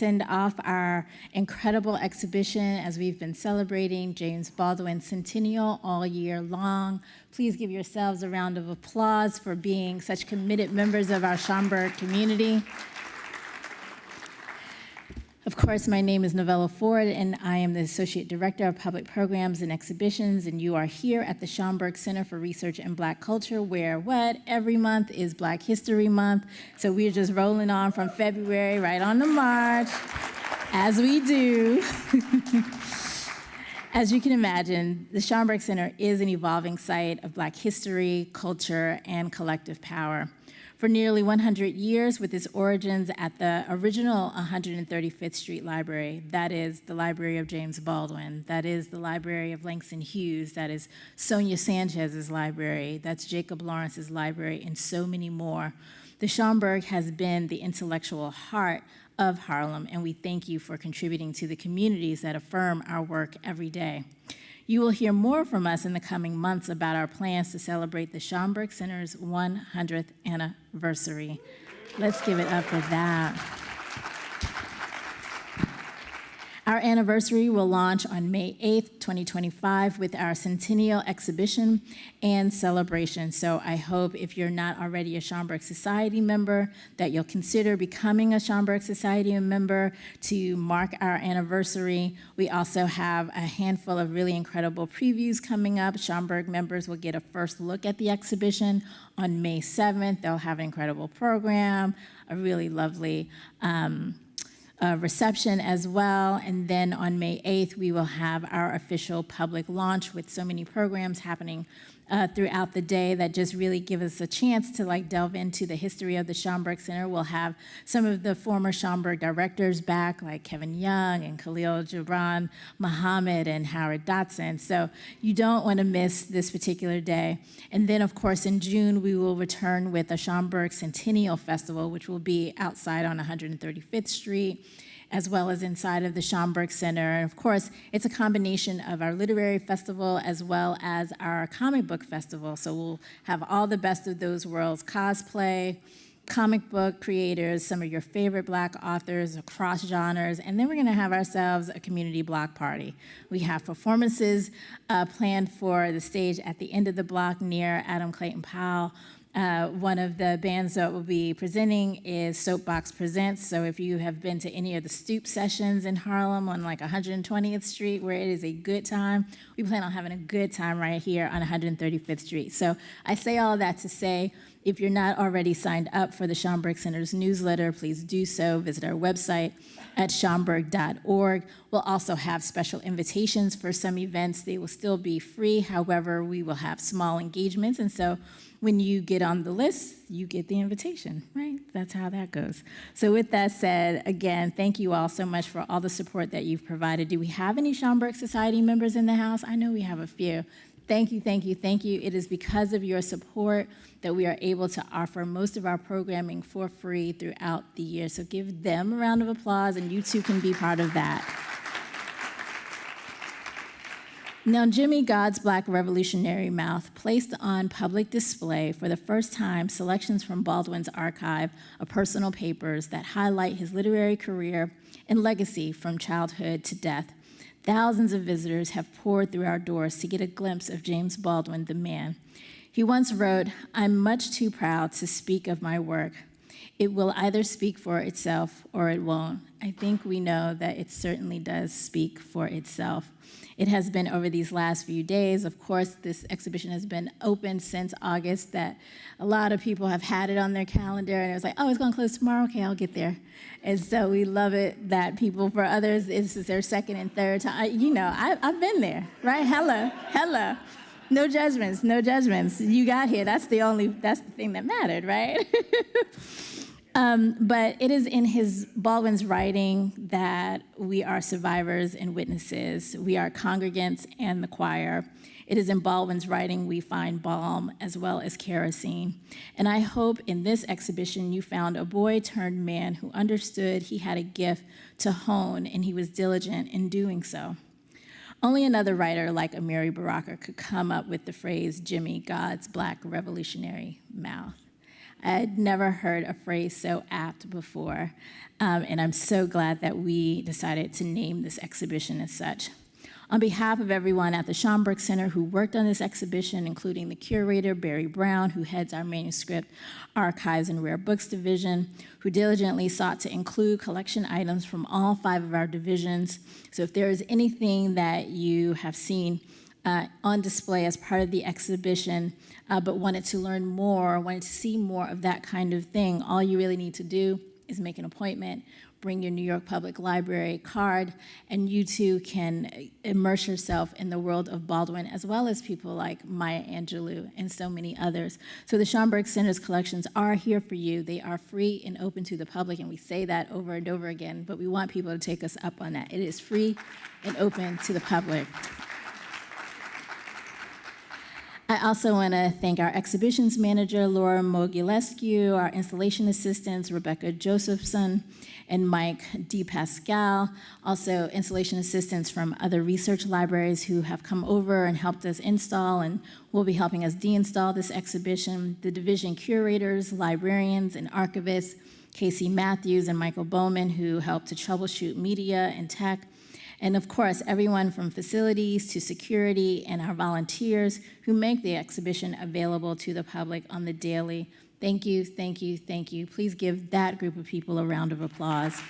send off our incredible exhibition as we've been celebrating James Baldwin's centennial all year long. Please give yourselves a round of applause for being such committed members of our Schaumburg community. Of course, my name is Novella Ford, and I am the Associate Director of Public Programs and Exhibitions, and you are here at the Schaumburg Center for Research in Black Culture, where every month is Black History Month, so we're just rolling on from February right on to March, as we do. As you can imagine, the Schaumburg Center is an evolving site of Black history, culture, and collective power. For nearly 100 years, with its origins at the original 135th Street Library, that is the Library of James Baldwin, that is the Library of Langston Hughes, that is Sonia Sanchez's library, that's Jacob Lawrence's library, and so many more. The Schaumburg has been the intellectual heart of Harlem, and we thank you for contributing to the communities that affirm our work every day. You will hear more from us in the coming months about our plans to celebrate the Schaumburg Center's 100th anniversary. Let's give it up for that. Our anniversary will launch on May 8th, 2025 with our centennial exhibition and celebration. So I hope if you're not already a Schaumburg Society member that you'll consider becoming a Schaumburg Society member to mark our anniversary. We also have a handful of really incredible previews coming up. Schaumburg members will get a first look at the exhibition on May 7th. They'll have an incredible program, a really lovely reception as well, and then on May 8th, we will have our official public launch with so many programs happening throughout the day that just really give us a chance to delve into the history of the Schaumburg Center. We'll have some of the former Schaumburg directors back, like Kevin Young and Khalil Gibran Muhammad and Howard Dotson. So you don't want to miss this particular day. And then, of course, in June, we will return with a Schaumburg Centennial Festival, which will be outside on 135th Street, as well as inside of the Schaumburg Center. And of course, it's a combination of our literary festival as well as our comic book festival. So we'll have all the best of those worlds: cosplay, comic book creators, some of your favorite Black authors across genres, and then we're gonna have ourselves a community block party. We have performances planned for the stage at the end of the block near Adam Clayton Powell. One of the bands that will be presenting is Soapbox Presents. So if you have been to any of the Stoop sessions in Harlem on 120th Street, where it is a good time, we plan on having a good time right here on 135th Street. So I say all of that to say, if you're not already signed up for the Schaumburg Center's newsletter, please do so. Visit our website at schaumburg.org. We'll also have special invitations for some events. They will still be free. However, we will have small engagements, and so when you get on the list, you get the invitation, right? That's how that goes. So with that said, again, thank you all so much for all the support that you've provided. Do we have any Schaumburg Society members in the house? I know we have a few. Thank you, thank you, thank you. It is because of your support that we are able to offer most of our programming for free throughout the year. So give them a round of applause, and you too can be part of that. Now, Jimmy God's Black Revolutionary Mouth placed on public display for the first time selections from Baldwin's archive of personal papers that highlight his literary career and legacy from childhood to death. Thousands of visitors have poured through our doors to get a glimpse of James Baldwin, the man. He once wrote, "I'm much too proud to speak of my work. It will either speak for itself or it won't." I think we know that it certainly does speak for itself. It has been over these last few days. Of course, this exhibition has been open since August, that a lot of people have had it on their calendar, and it was like, oh, it's gonna close tomorrow? Okay, I'll get there. And so we love it that people, for others, this is their second and third time. I've been there, right? Hello. No judgments, no judgments. You got here, that's the thing that mattered, right? But it is in Baldwin's writing that we are survivors and witnesses. We are congregants and the choir. It is in Baldwin's writing we find balm as well as kerosene. And I hope in this exhibition you found a boy turned man who understood he had a gift to hone, and he was diligent in doing so. Only another writer like Amiri Baraka could come up with the phrase Jimmy God's Black Revolutionary Mouth. I had never heard a phrase so apt before, and I'm so glad that we decided to name this exhibition as such. On behalf of everyone at the Schomburg Center who worked on this exhibition, including the curator, Barry Brown, who heads our manuscript, archives, and rare books division, who diligently sought to include collection items from all 5 of our divisions. So if there is anything that you have seen on display as part of the exhibition, but wanted to learn more, wanted to see more of that kind of thing, all you really need to do is make an appointment, bring your New York Public Library card, and you too can immerse yourself in the world of Baldwin, as well as people like Maya Angelou and so many others. So the Schomburg Center's collections are here for you. They are free and open to the public, and we say that over and over again, but we want people to take us up on that. It is free and open to the public. I also want to thank our exhibitions manager, Laura Mogilescu, our installation assistants, Rebecca Josephson and Mike DePascal, also installation assistants from other research libraries who have come over and helped us install and will be helping us deinstall this exhibition, the division curators, librarians, and archivists, Casey Matthews and Michael Bowman, who helped to troubleshoot media and tech, and of course, everyone from facilities to security and our volunteers who make the exhibition available to the public on the daily. Thank you, thank you, thank you. Please give that group of people a round of applause.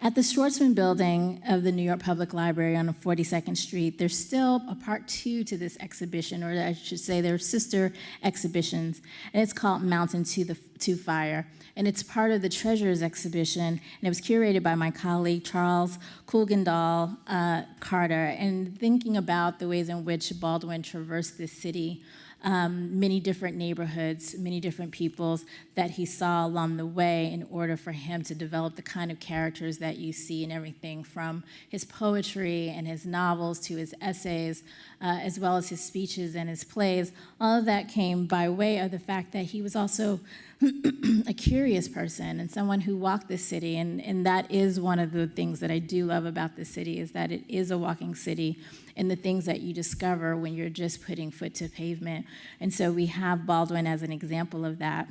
At the Schwartzman Building of the New York Public Library on 42nd Street, there's still a part 2 to this exhibition, or I should say there are sister exhibitions, and it's called Mountain to Fire. And it's part of the Treasures exhibition, and it was curated by my colleague Charles Kuykendall Carter. And thinking about the ways in which Baldwin traversed this city, many different neighborhoods, many different peoples that he saw along the way in order for him to develop the kind of characters that you see in everything from his poetry and his novels to his essays, as well as his speeches and his plays. All of that came by way of the fact that he was also a curious person and someone who walked this city, and that is one of the things that I do love about this city, is that it is a walking city, and the things that you discover when you're just putting foot to pavement. And so we have Baldwin as an example of that.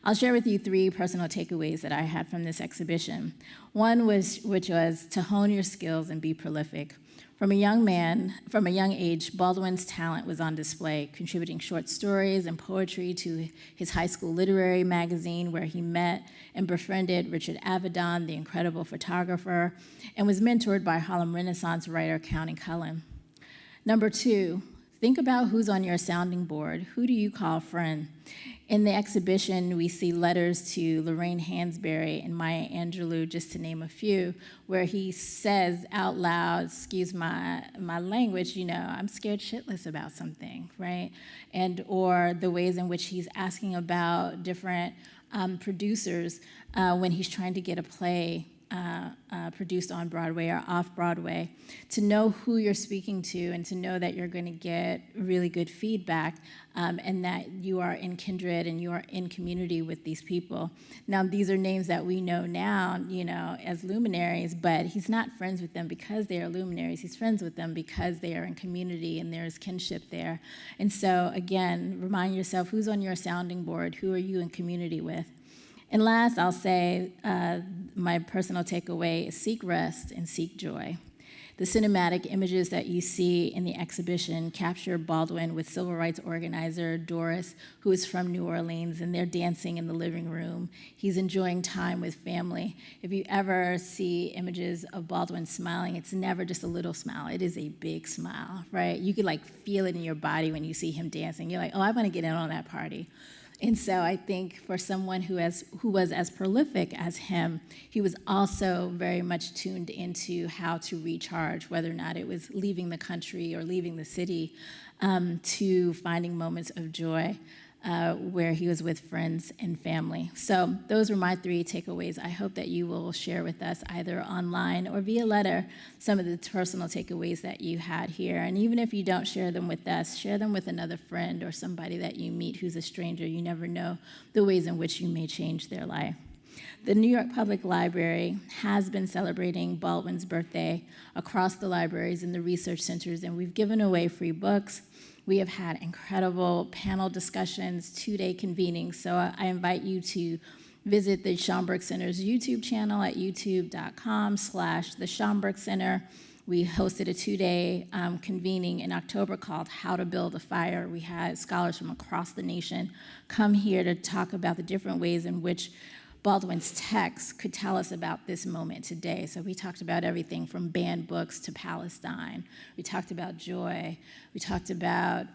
I'll share with you 3 personal takeaways that I had from this exhibition. One which was to hone your skills and be prolific. From a young age, Baldwin's talent was on display, contributing short stories and poetry to his high school literary magazine, where he met and befriended Richard Avedon, the incredible photographer, and was mentored by Harlem Renaissance writer Countee Cullen. Number 2, think about who's on your sounding board. Who do you call friend? In the exhibition, we see letters to Lorraine Hansberry and Maya Angelou, just to name a few, where he says out loud, excuse my language, I'm scared shitless about something, right? And or the ways in which he's asking about different producers when he's trying to get a play produced on Broadway or off Broadway, to know who you're speaking to and to know that you're going to get really good feedback and that you are in kindred and you are in community with these people. Now, these are names that we know now, as luminaries, but he's not friends with them because they are luminaries. He's friends with them because they are in community and there's kinship there. And so, again, remind yourself, who's on your sounding board? Who are you in community with? And last, I'll say my personal takeaway is seek rest and seek joy. The cinematic images that you see in the exhibition capture Baldwin with civil rights organizer Doris, who is from New Orleans, and they're dancing in the living room. He's enjoying time with family. If you ever see images of Baldwin smiling, it's never just a little smile. It is a big smile, right? You could feel it in your body when you see him dancing. You're like, oh, I want to get in on that party. And so I think for someone who was as prolific as him, he was also very much tuned into how to recharge, whether or not it was leaving the country or leaving the city, to finding moments of joy where he was with friends and family. So those were my 3 takeaways. I hope that you will share with us either online or via letter some of the personal takeaways that you had here. And even if you don't share them with us, share them with another friend or somebody that you meet who's a stranger. You never know the ways in which you may change their life. The New York Public Library has been celebrating Baldwin's birthday across the libraries and the research centers, and we've given away free books. We have had incredible panel discussions, 2-day convenings. So I invite you to visit the Schomburg Center's YouTube channel at youtube.com/the Schomburg Center. We hosted a 2-day convening in October called How to Build a Fire. We had scholars from across the nation come here to talk about the different ways in which Baldwin's text could tell us about this moment today. So we talked about everything from banned books to Palestine. We talked about joy. We talked about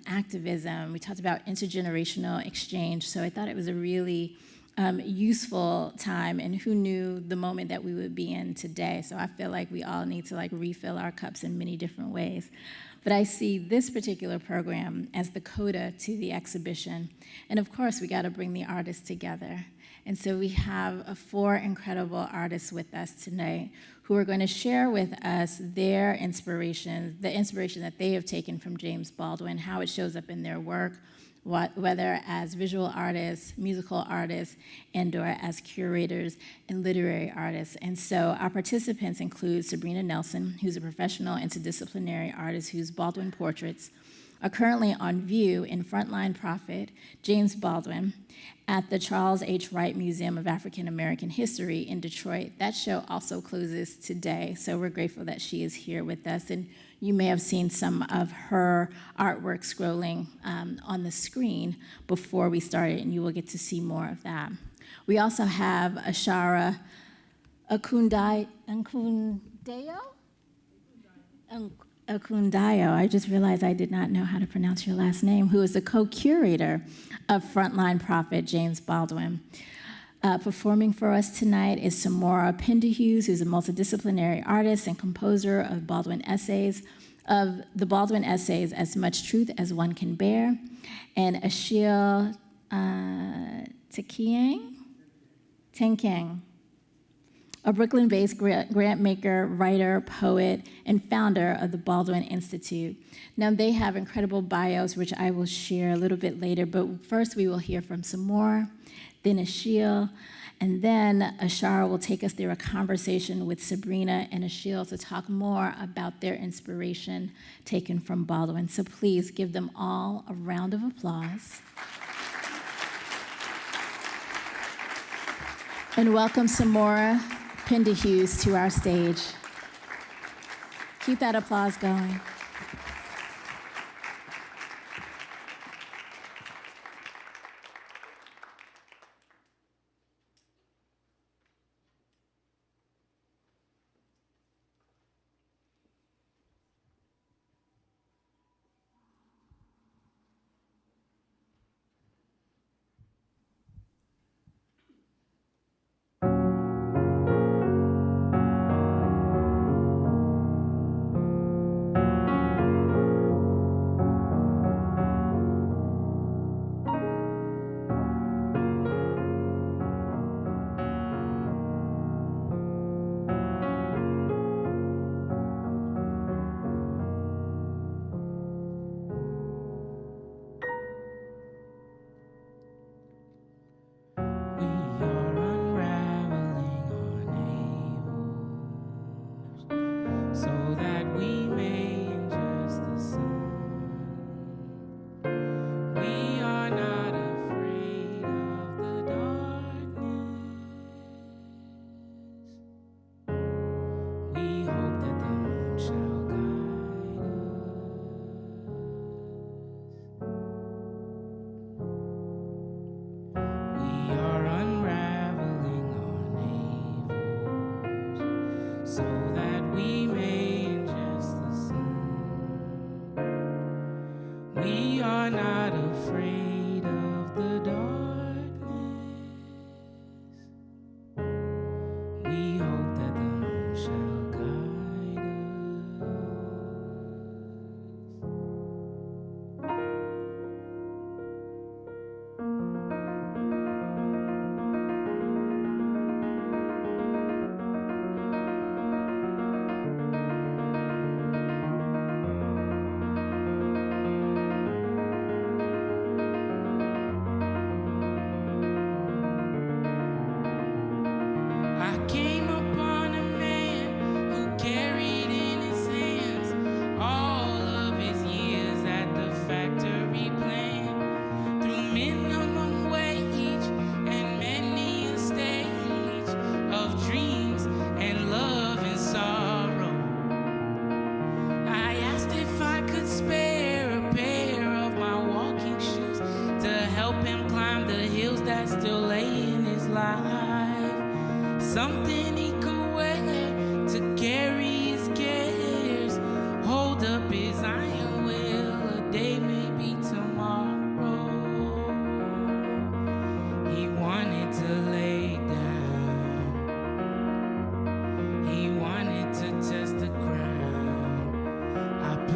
activism. We talked about intergenerational exchange. So I thought it was a really useful time, and who knew the moment that we would be in today. So I feel like we all need to refill our cups in many different ways. But I see this particular program as the coda to the exhibition. And of course, we got to bring the artists together. And so we have 4 incredible artists with us tonight who are going to share with us their inspirations, the inspiration that they have taken from James Baldwin, how it shows up in their work, whether as visual artists, musical artists, and/or as curators and literary artists. And so our participants include Sabrina Nelson, who's a professional interdisciplinary artist whose Baldwin portraits are currently on view in Frontline Prophet, James Baldwin, at the Charles H. Wright Museum of African American History in Detroit. That show also closes today, so we're grateful that she is here with us. And you may have seen some of her artwork scrolling on the screen before we started, and you will get to see more of that. We also have Ashara Akundayo, I just realized I did not know how to pronounce your last name, who is the co-curator of Frontline Prophet, James Baldwin. Performing for us tonight is Samora Pendahughes, who's a multidisciplinary artist and composer of the Baldwin essays, As Much Truth as One Can Bear, and Achille Tenkang, a Brooklyn-based grant maker, writer, poet, and founder of the Baldwin Institute. Now, they have incredible bios, which I will share a little bit later, but first we will hear from Samora, then Achille, and then Ashara will take us through a conversation with Sabrina and Achille to talk more about their inspiration taken from Baldwin. So please give them all a round of applause. And welcome Samora Pendahughes to our stage. Keep that applause going.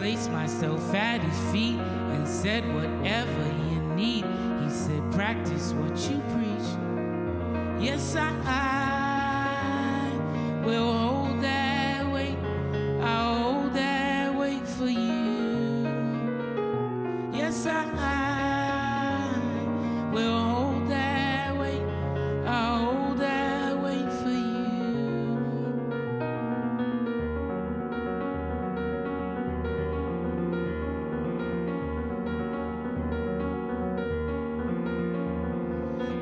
placed myself at his feet and said, whatever you need. He said, practice what you preach. Yes, I will hold that weight. I'll hold that weight for you. Yes, I will hold that weight. I'll hold that weight for you.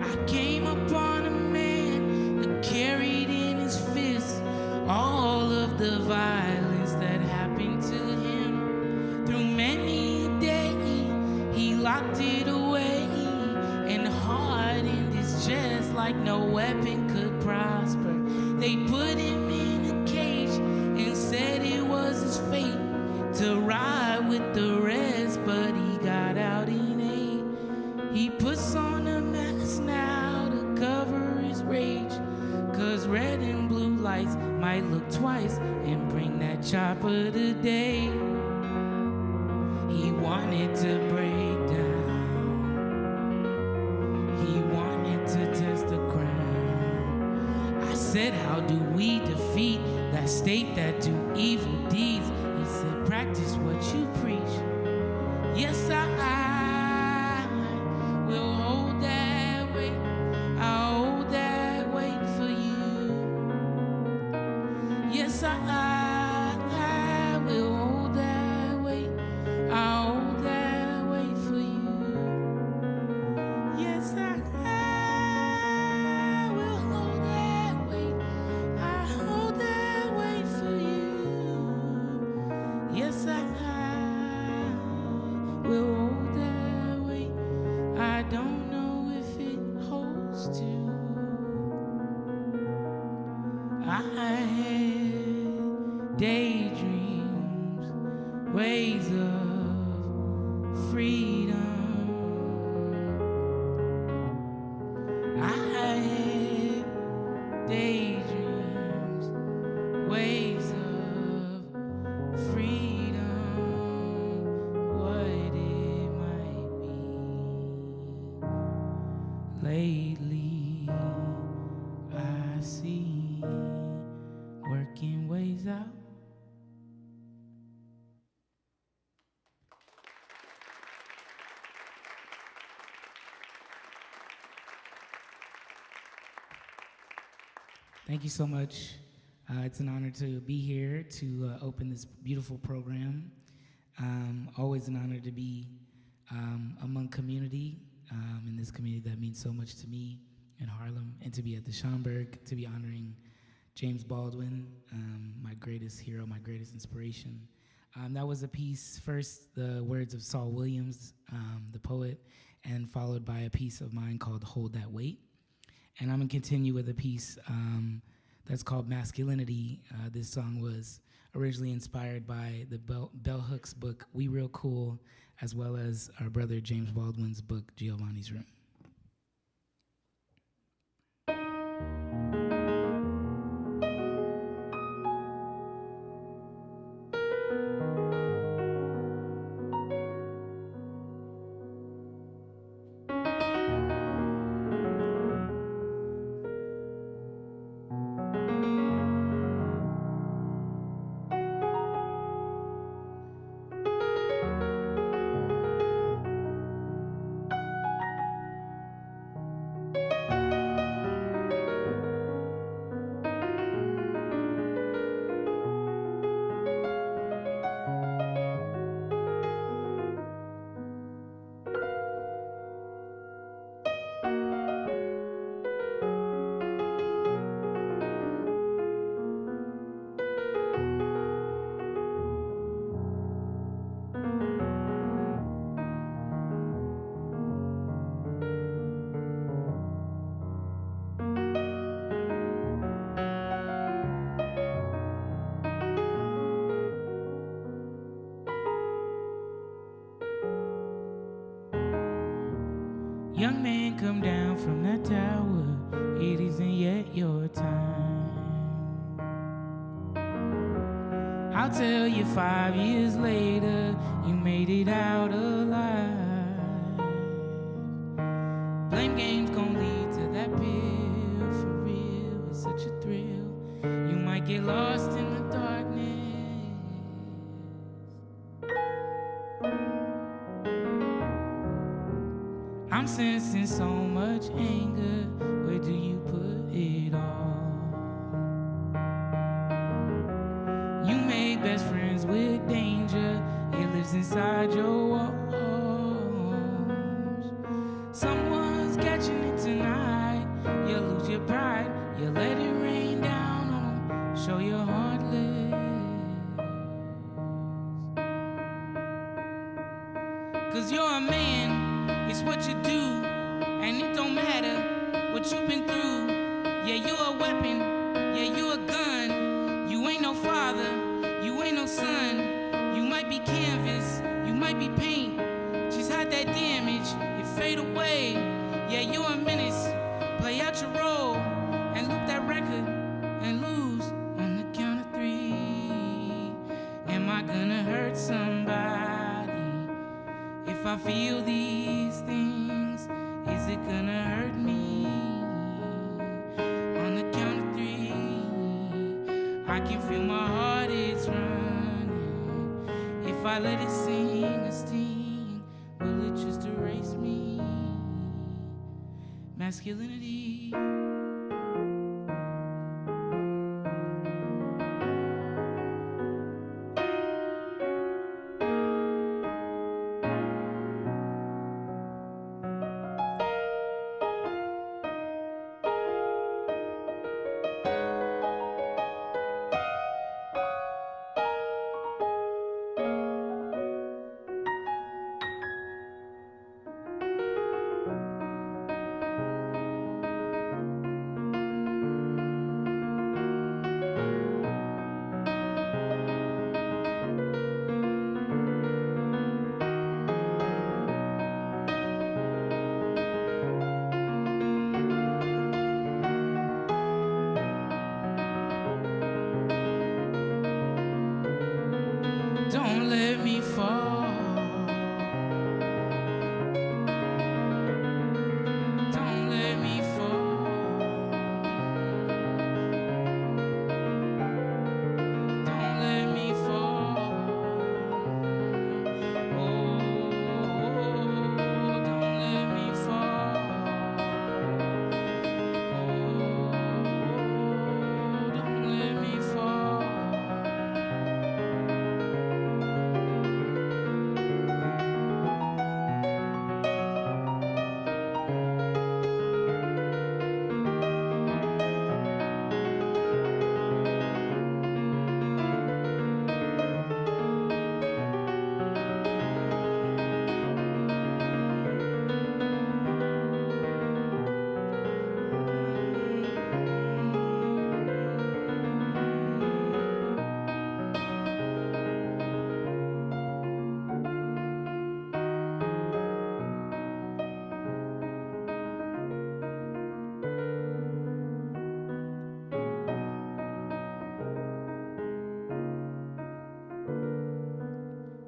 I came upon a man that carried in his fist all of the violence that happened to him. Through many a day, he locked it away and hardened his chest like no weapon could prosper. They put him in a cage and said it was his fate to ride with the rest, but he got out in eight. He puts on a mask now to cover his rage, 'cause red and blue lights might look twice and bring that chopper today. He wanted to break down. He wanted to test the ground. I said, how do we defeat that state that do evil deeds? He said, practice what you preach. Yes, I will hold that weight. I'll hold that weight for you. Yes, I will hold that weight. I'll hold that weight for you. Yes, I will hold that weight. I'll hold that weight for you. Yes, I will hold that weight. I don't know if it holds to. I had daydreams, ways of freedom. I had daydreams, ways of freedom, what it might be. Lately, I see working ways out. Thank you so much. It's an honor to be here to open this beautiful program. Always an honor to be among community, in this community that means so much to me in Harlem, and to be at the Schomburg, to be honoring James Baldwin, my greatest hero, my greatest inspiration. That was a piece, first the words of Saul Williams, the poet, and followed by a piece of mine called Hold That Weight. And I'm gonna continue with a piece that's called Masculinity. This song was originally inspired by the Bell Hooks book, We Real Cool, as well as our brother James Baldwin's book, Giovanni's Room. Young man, come down from that tower. It isn't yet your time. I'll tell you 5 years later, you made it out alive. Blame games gon' lead to that pill, for real, it's such a thrill. You might get lost in the darkness. I'm sensing so much anger, where do you put it all? You make best friends with danger, it lives inside your walls. Someone's catching it tonight, you lose your pride, you let it rain down on them, show your heartless. Cause you're a man, it's what you do, and it don't matter what you've been through. Yeah, you're a weapon, yeah, you're a gun. You ain't no father, you ain't no son. You might be canvas, you might be paint. Just hide that damage, it fade away. Yeah, you're a menace, play out your role, and loop that record, and lose on the count of 3. Am I gonna hurt somebody if I feel these things? Is it gonna hurt me? On the count of 3, I can feel my heart, it's running. If I let it sing a sting, will it just erase me? Masculinity. Don't let me fall. Don't let me fall. Don't let me fall. Oh, don't let me fall. Oh, don't let me fall.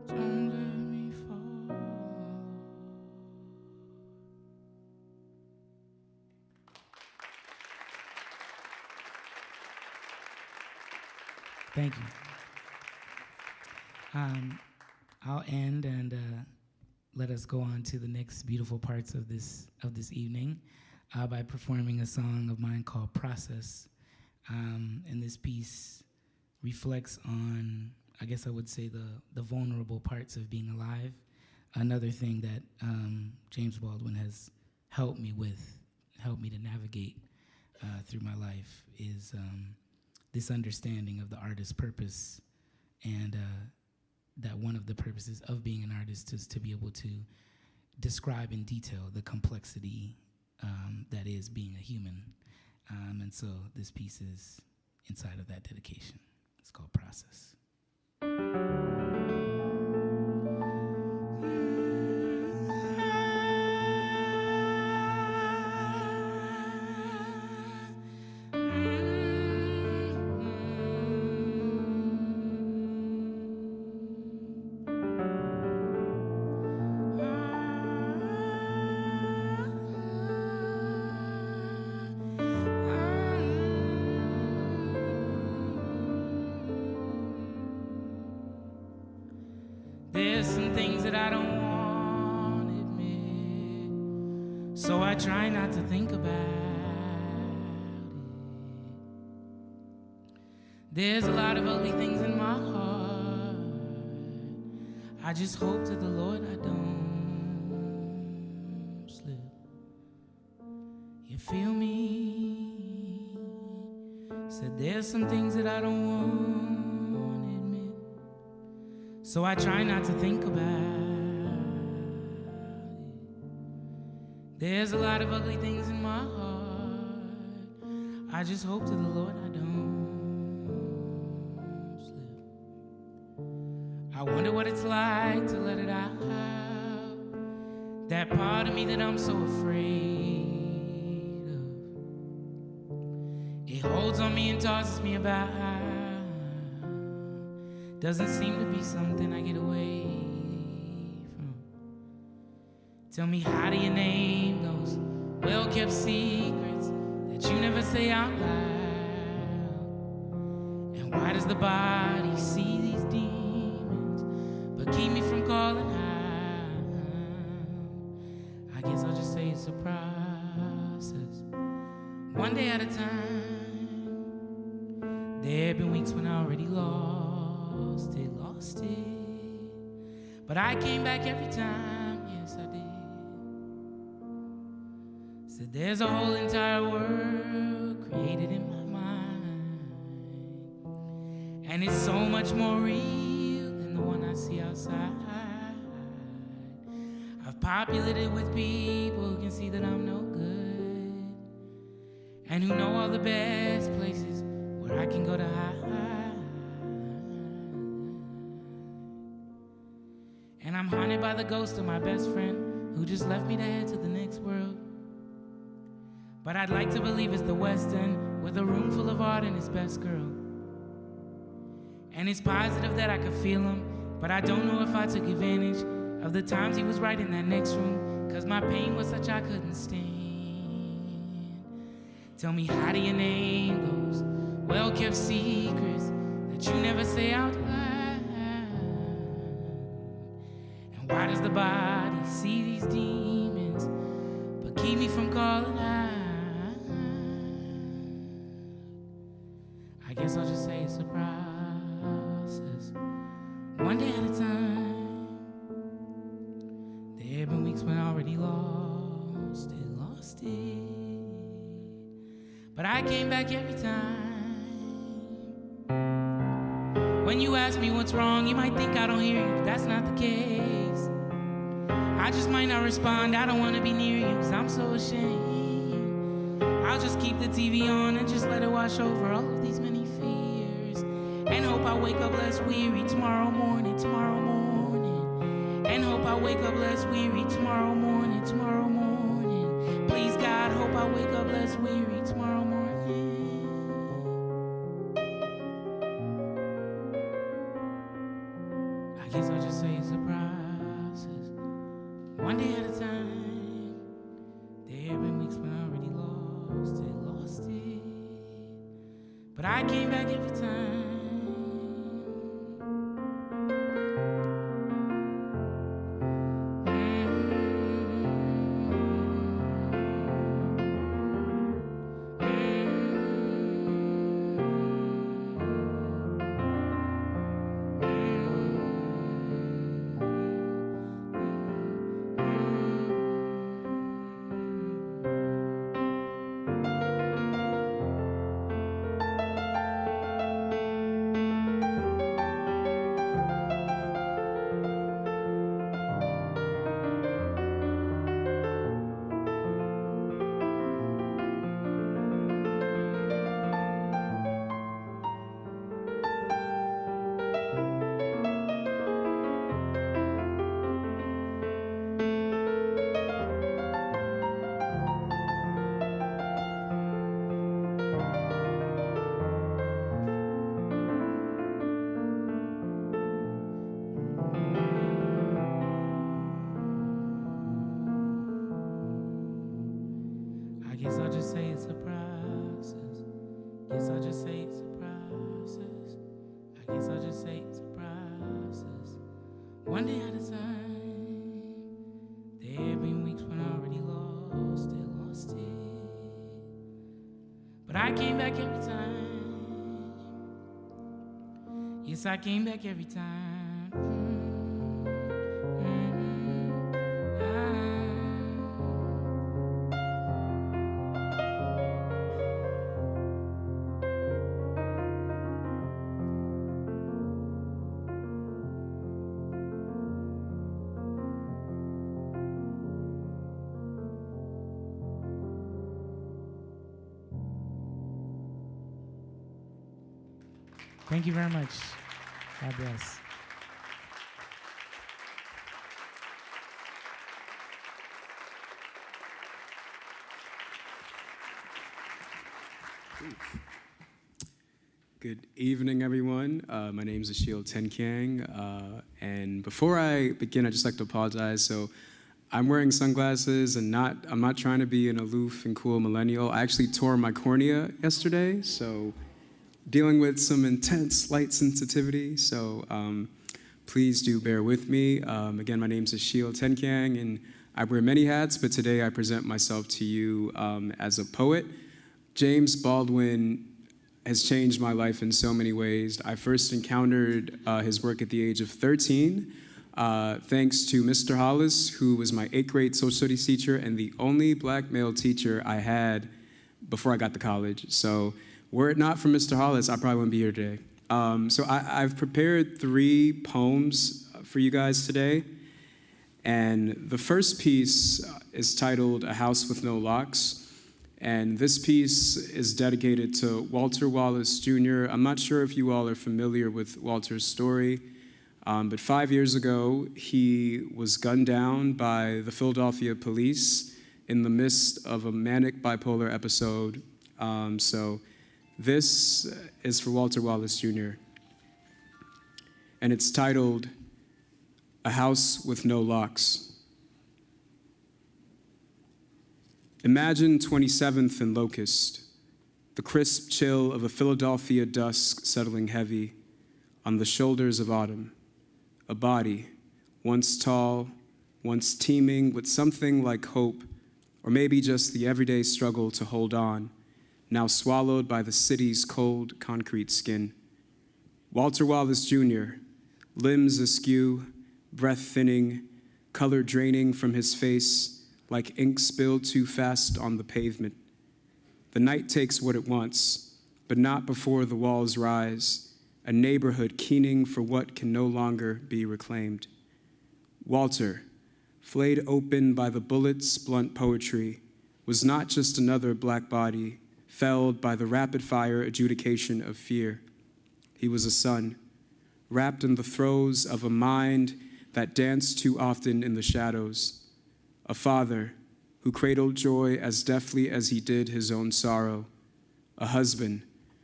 Don't let me fall. Thank you. I'll end and let us go on to the next beautiful parts of this evening by performing a song of mine called "Process." And this piece reflects on, I guess I would say, the vulnerable parts of being alive. Another thing that James Baldwin has helped me to navigate through my life is this understanding of the artist's purpose, and that one of the purposes of being an artist is to be able to describe in detail the complexity that is being a human. And so this piece is inside of that dedication. It's called Process. There's some things that I don't want to admit, so I try not to think about it. There's a lot of ugly things in my heart. I just hope to the Lord I don't slip. You feel me? Said there's some things that I don't want to admit, so I try not to think about it. There's a lot of ugly things in my heart. I just hope to the Lord I don't slip. I wonder what it's like to let it out. That part of me that I'm so afraid of. It holds on me and tosses me about. Doesn't seem to be something I get away from. Tell me, how do you name those well-kept secrets that you never say out loud? And why does the body see these demons but keep me from calling out? I guess I'll just say it's a process, one day at a time. There have been weeks when I already lost it, but I came back every time, yes I did. Said there's a whole entire world created in my mind, and it's so much more real than the one I see outside. I've populated with people who can see that I'm no good, and who know all the best places where I can go to hide. And I'm haunted by the ghost of my best friend who just left me to head to the next world. But I'd like to believe it's the West End with a room full of art and his best girl. And it's positive that I could feel him, but I don't know if I took advantage of the times he was right in that next room, cause my pain was such I couldn't stand. Tell me, how do you name those well-kept secrets that you never say out loud? And why does the body see these demons but keep me from calling out? I guess I'll just say it's a process, one day at a time. There have been weeks when I already lost it, but I came back every time. When you ask me what's wrong, you might think I don't hear you, but that's not the case. I just might not respond, I don't want to be near you, cause I'm so ashamed. I'll just keep the TV on and just let it wash over all of these many fears, and hope I wake up less weary tomorrow morning. And hope I wake up less weary tomorrow morning. Please God, hope I wake up less weary tomorrow morning. I guess I'll just say it's a process, one day at a time. There have been weeks when I already lost it, but I came back every time. one day at a time. There have been weeks when I already lost it. But I came back every time. Yes, I came back every time. Thank you very much. God bless. Good evening, everyone. My name is Ashil Tenkyang, and before I begin, I'd just like to apologize. So I'm wearing sunglasses, and I'm not trying to be an aloof and cool millennial. I actually tore my cornea yesterday, so dealing with some intense light sensitivity, so please do bear with me. Again, my name is Ashil Tenkyang, and I wear many hats, but today I present myself to you as a poet. James Baldwin has changed my life in so many ways. I first encountered his work at the age of 13, thanks to Mr. Hollis, who was my 8th grade social studies teacher and the only black male teacher I had before I got to college. So were it not for Mr. Hollis, I probably wouldn't be here today. So I've prepared 3 poems for you guys today. And the first piece is titled A House with No Locks. And this piece is dedicated to Walter Wallace Jr. I'm not sure if you all are familiar with Walter's story, but 5 years ago, he was gunned down by the Philadelphia police in the midst of a manic bipolar episode. So this is for Walter Wallace Jr. And it's titled A House with No Locks. Imagine 27th and Locust, the crisp chill of a Philadelphia dusk settling heavy on the shoulders of autumn. A body, once tall, once teeming with something like hope, or maybe just the everyday struggle to hold on, now swallowed by the city's cold concrete skin. Walter Wallace Jr., limbs askew, breath thinning, color draining from his face like ink spilled too fast on the pavement. The night takes what it wants, but not before the walls rise, a neighborhood keening for what can no longer be reclaimed. Walter, flayed open by the bullet's blunt poetry, was not just another black body felled by the rapid-fire adjudication of fear. He was a son, wrapped in the throes of a mind that danced too often in the shadows, a father who cradled joy as deftly as he did his own sorrow, a husband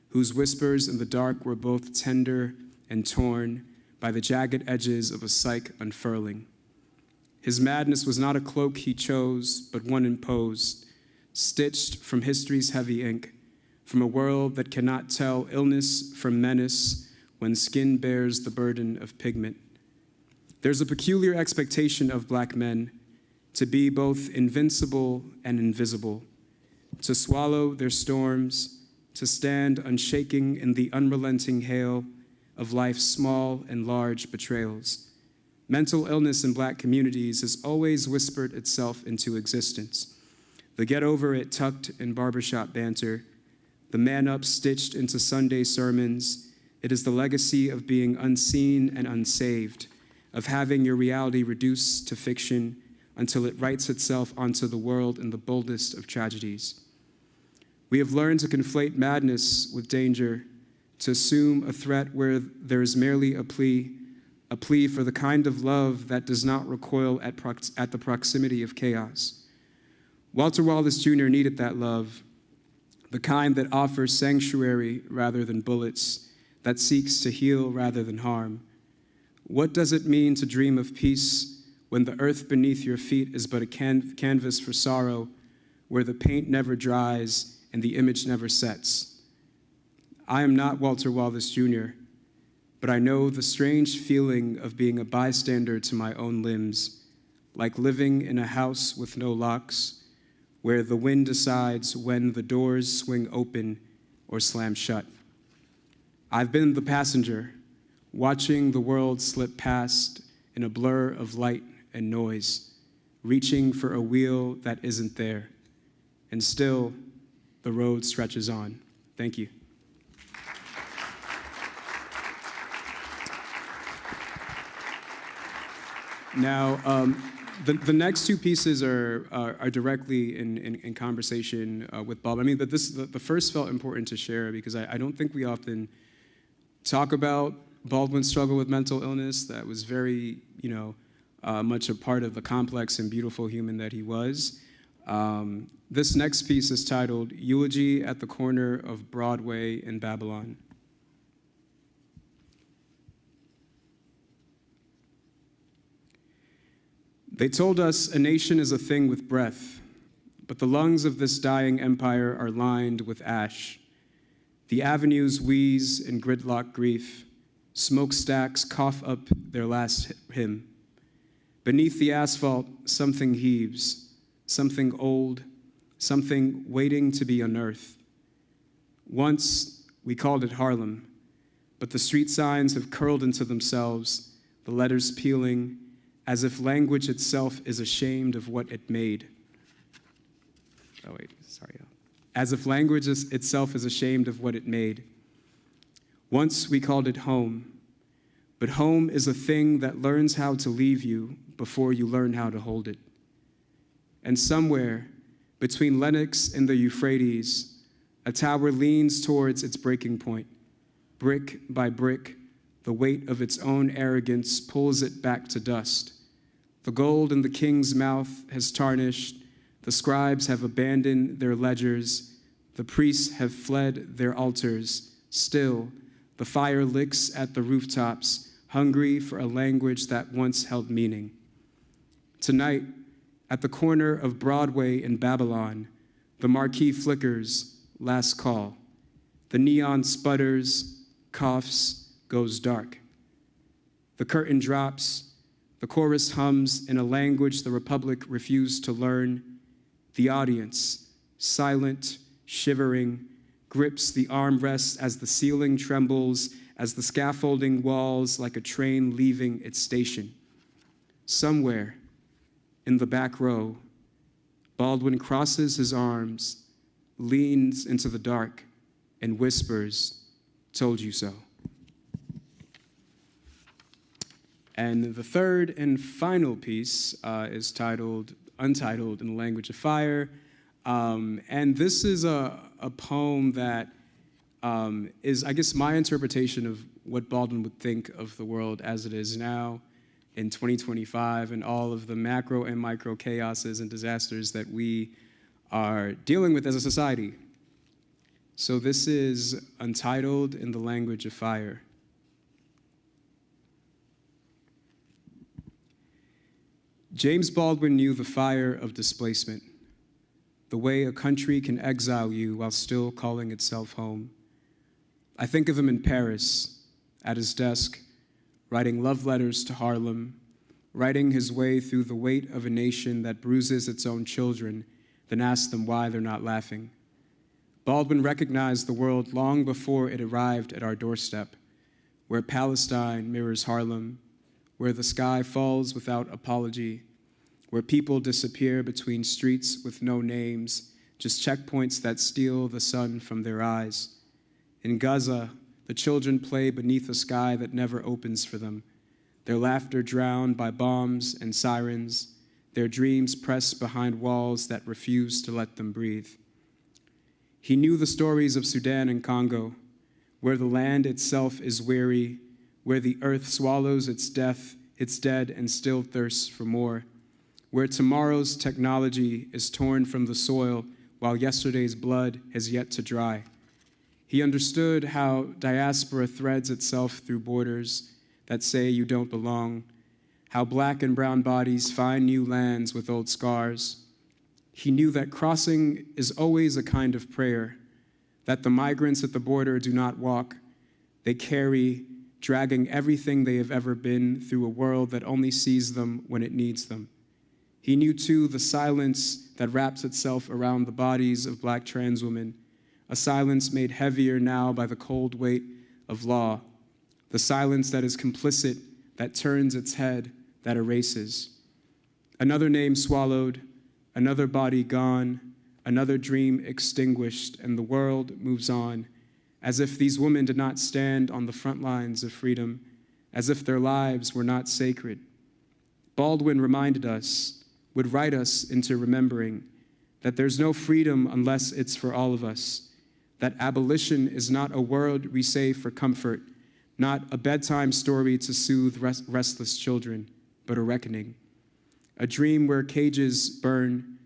whose whispers in the dark were both tender and torn by the jagged edges of a cyc unfurling. His madness was not a cloak he chose, but one imposed, stitched from history's heavy ink, from a world that cannot tell illness from menace when skin bears the burden of pigment. There's a peculiar expectation of black men to be both invincible and invisible, to swallow their storms, to stand unshaking in the unrelenting hail of life's small and large betrayals. Mental illness in black communities has always whispered itself into existence. The get over it tucked in barbershop banter, the man up stitched into Sunday sermons. It is the legacy of being unseen and unsaved, of having your reality reduced to fiction until it writes itself onto the world in the boldest of tragedies. We have learned to conflate madness with danger, to assume a threat where there is merely a plea for the kind of love that does not recoil at the proximity of chaos. Walter Wallace Jr. needed that love, the kind that offers sanctuary rather than bullets, that seeks to heal rather than harm. What does it mean to dream of peace when the earth beneath your feet is but a canvas for sorrow, where the paint never dries and the image never sets? I am not Walter Wallace Jr., but I know the strange feeling of being a bystander to my own limbs, like living in a house with no locks, where the wind decides when the doors swing open or slam shut. I've been the passenger, watching the world slip past in a blur of light and noise, reaching for a wheel that isn't there. And still, the road stretches on. Thank you. Now, the next two pieces are directly in conversation with Bob. I mean, the first felt important to share because I don't think we often talk about Baldwin's struggle with mental illness. That was very, much a part of the complex and beautiful human that he was. This next piece is titled Eulogy at the Corner of Broadway in Babylon. They told us a nation is a thing with breath, but the lungs of this dying empire are lined with ash. The avenues wheeze in gridlock grief. Smokestacks cough up their last hymn. Beneath the asphalt, something heaves, something old, something waiting to be unearthed. Once, we called it Harlem, but the street signs have curled into themselves, the letters peeling, as if language itself is ashamed of what it made. As if language itself is ashamed of what it made. Once we called it home, but home is a thing that learns how to leave you before you learn how to hold it. And somewhere between Lenox and the Euphrates, a tower leans towards its breaking point. Brick by brick, the weight of its own arrogance pulls it back to dust. The gold in the king's mouth has tarnished. The scribes have abandoned their ledgers. The priests have fled their altars. Still, the fire licks at the rooftops, hungry for a language that once held meaning. Tonight, at the corner of Broadway in Babylon, the marquee flickers, last call. The neon sputters, coughs, goes dark. The curtain drops. The chorus hums in a language the Republic refused to learn. The audience, silent, shivering, grips the armrests as the ceiling trembles, as the scaffolding walls like a train leaving its station. Somewhere in the back row, Baldwin crosses his arms, leans into the dark, and whispers, "Told you so." And the third and final piece is titled Untitled in the Language of Fire. And this is a poem that is, I guess, my interpretation of what Baldwin would think of the world as it is now in 2025 and all of the macro and micro chaoses and disasters that we are dealing with as a society. So this is Untitled in the Language of Fire. James Baldwin knew the fire of displacement, the way a country can exile you while still calling itself home. I think of him in Paris, at his desk, writing love letters to Harlem, writing his way through the weight of a nation that bruises its own children, then asks them why they're not laughing. Baldwin recognized the world long before it arrived at our doorstep, where Palestine mirrors Harlem, where the sky falls without apology, where people disappear between streets with no names, just checkpoints that steal the sun from their eyes. In Gaza, the children play beneath a sky that never opens for them, their laughter drowned by bombs and sirens, their dreams pressed behind walls that refuse to let them breathe. He knew the stories of Sudan and Congo, where the land itself is weary, where the earth swallows its dead and still thirsts for more, where tomorrow's technology is torn from the soil while yesterday's blood has yet to dry. He understood how diaspora threads itself through borders that say you don't belong, how black and brown bodies find new lands with old scars. He knew that crossing is always a kind of prayer, that the migrants at the border do not walk, they carry dragging everything they have ever been through a world that only sees them when it needs them. He knew, too, the silence that wraps itself around the bodies of Black trans women, a silence made heavier now by the cold weight of law, the silence that is complicit, that turns its head, that erases. Another name swallowed, another body gone, another dream extinguished, and the world moves on, as if these women did not stand on the front lines of freedom, as if their lives were not sacred. Baldwin reminded us, would write us into remembering, that there's no freedom unless it's for all of us, that abolition is not a word we say for comfort, not a bedtime story to soothe restless children, but a reckoning. A dream where cages burn,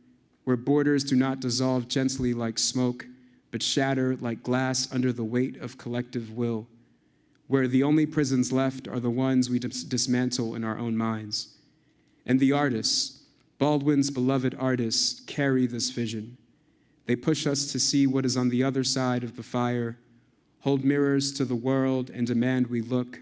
where borders do not dissolve gently like smoke, but shatter like glass under the weight of collective will, where the only prisons left are the ones we dismantle in our own minds. And the artists, Baldwin's beloved artists, carry this vision. They push us to see what is on the other side of the fire, hold mirrors to the world and demand we look.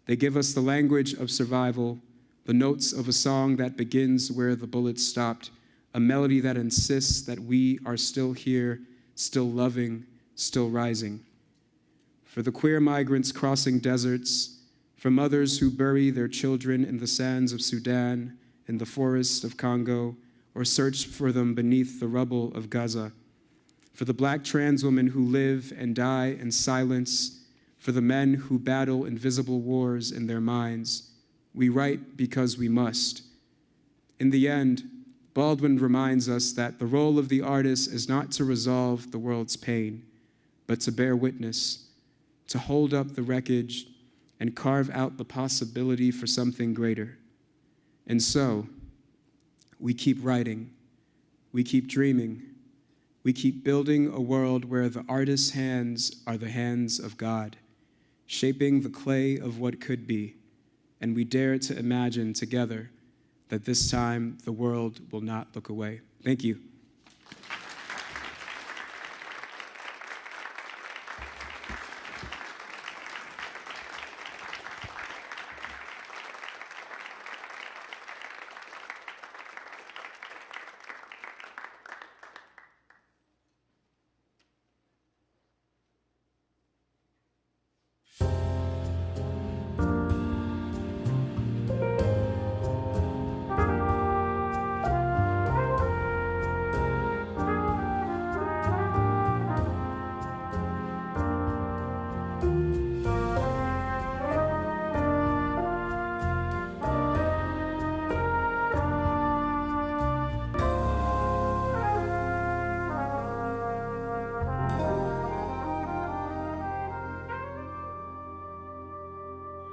They give us the language of survival, the notes of a song that begins where the bullets stopped, a melody that insists that we are still here, still loving, still rising. For the queer migrants crossing deserts, for mothers who bury their children in the sands of Sudan, in the forests of Congo, or search for them beneath the rubble of Gaza, for the Black trans women who live and die in silence, for the men who battle invisible wars in their minds, we write because we must. In the end, Baldwin reminds us that the role of the artist is not to resolve the world's pain, but to bear witness, to hold up the wreckage and carve out the possibility for something greater. And so, we keep writing, we keep dreaming, we keep building a world where the artist's hands are the hands of God, shaping the clay of what could be, and we dare to imagine together that this time the world will not look away. Thank you.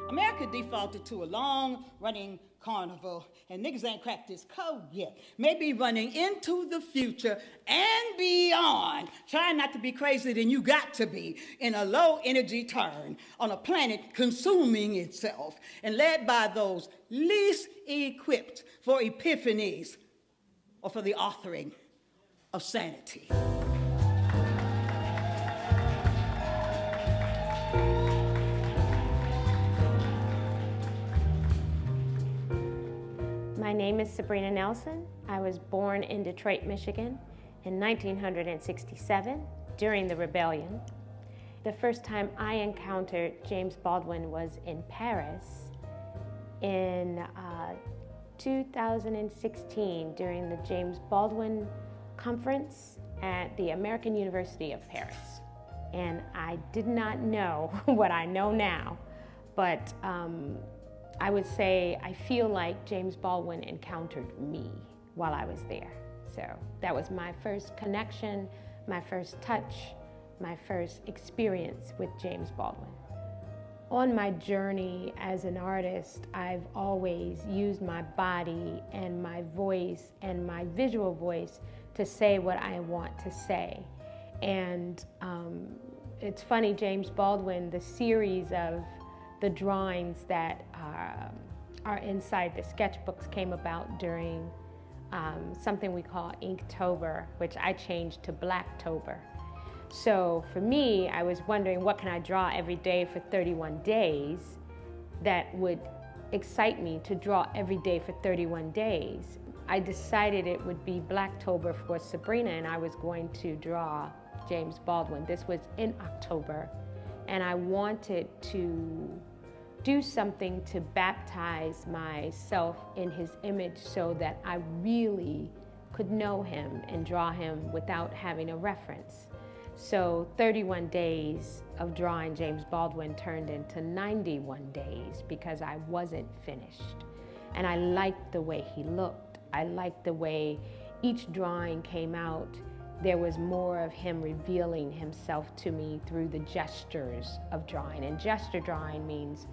America defaulted to a long-running carnival, and niggas ain't cracked this code yet. Maybe running into the future and beyond, trying not to be crazier than you got to be, in a low-energy turn, on a planet consuming itself, and led by those least equipped for epiphanies or for the authoring of sanity. My name is Sabrina Nelson. I was born in Detroit, Michigan in 1967 during the rebellion. The first time I encountered James Baldwin was in Paris in 2016 during the James Baldwin Conference at the American University of Paris. And I did not know what I know now, but I would say I feel like James Baldwin encountered me while I was there. So that was my first connection, my first touch, my first experience with James Baldwin. On my journey as an artist, I've always used my body and my voice and my visual voice to say what I want to say. And it's funny, James Baldwin, the series of the drawings that are inside the sketchbooks came about during something we call Inktober, which I changed to Blacktober. So for me, I was wondering, what can I draw every day for 31 days that would excite me to draw every day for 31 days? I decided it would be Blacktober for Sabrina, and I was going to draw James Baldwin. This was in October, and I wanted to do something to baptize myself in his image so that I really could know him and draw him without having a reference. So 31 days of drawing James Baldwin turned into 91 days because I wasn't finished. And I liked the way he looked. I liked the way each drawing came out. There was more of him revealing himself to me through the gestures of drawing. And gesture drawing means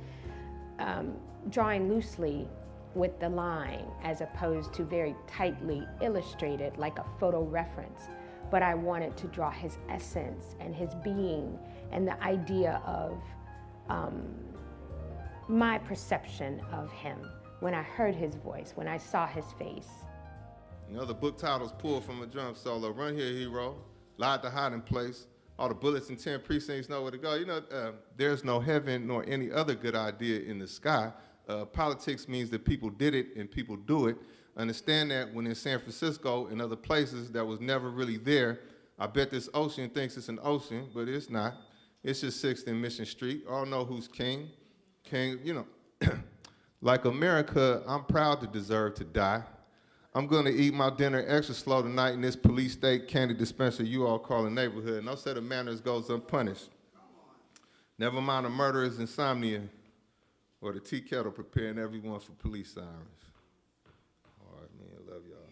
drawing loosely with the line as opposed to very tightly illustrated like a photo reference. But I wanted to draw his essence and his being and the idea of my perception of him when I heard his voice, when I saw his face. You know, the book title's pulled from a drum solo. Run here, hero. Lie at the hiding place. All the bullets in 10 precincts know where to go. You know, there's no heaven nor any other good idea in the sky. Politics means that people did it and people do it. Understand that when in San Francisco and other places that was never really there, I bet this ocean thinks it's an ocean, but it's not. It's just 6th and Mission Street. All know who's king. King, you know. Like America, I'm proud to deserve to die. I'm gonna eat my dinner extra slow tonight in this police state candy dispenser you all call a neighborhood. No set of manners goes unpunished. Never mind a murderer's insomnia or the tea kettle preparing everyone for police sirens. All right, man, I love y'all.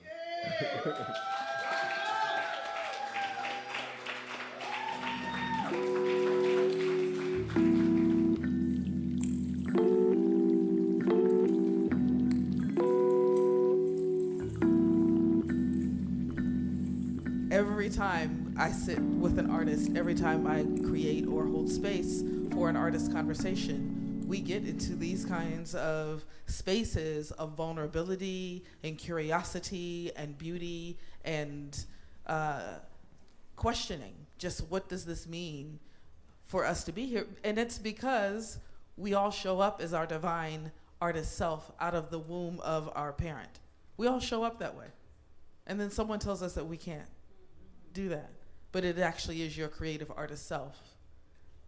Every time I sit with an artist, every time I create or hold space for an artist conversation, we get into these kinds of spaces of vulnerability and curiosity and beauty and questioning. Just what does this mean for us to be here? And it's because we all show up as our divine artist self out of the womb of our parent. We all show up that way. And then someone tells us that we can't do that. But it actually is your creative artist self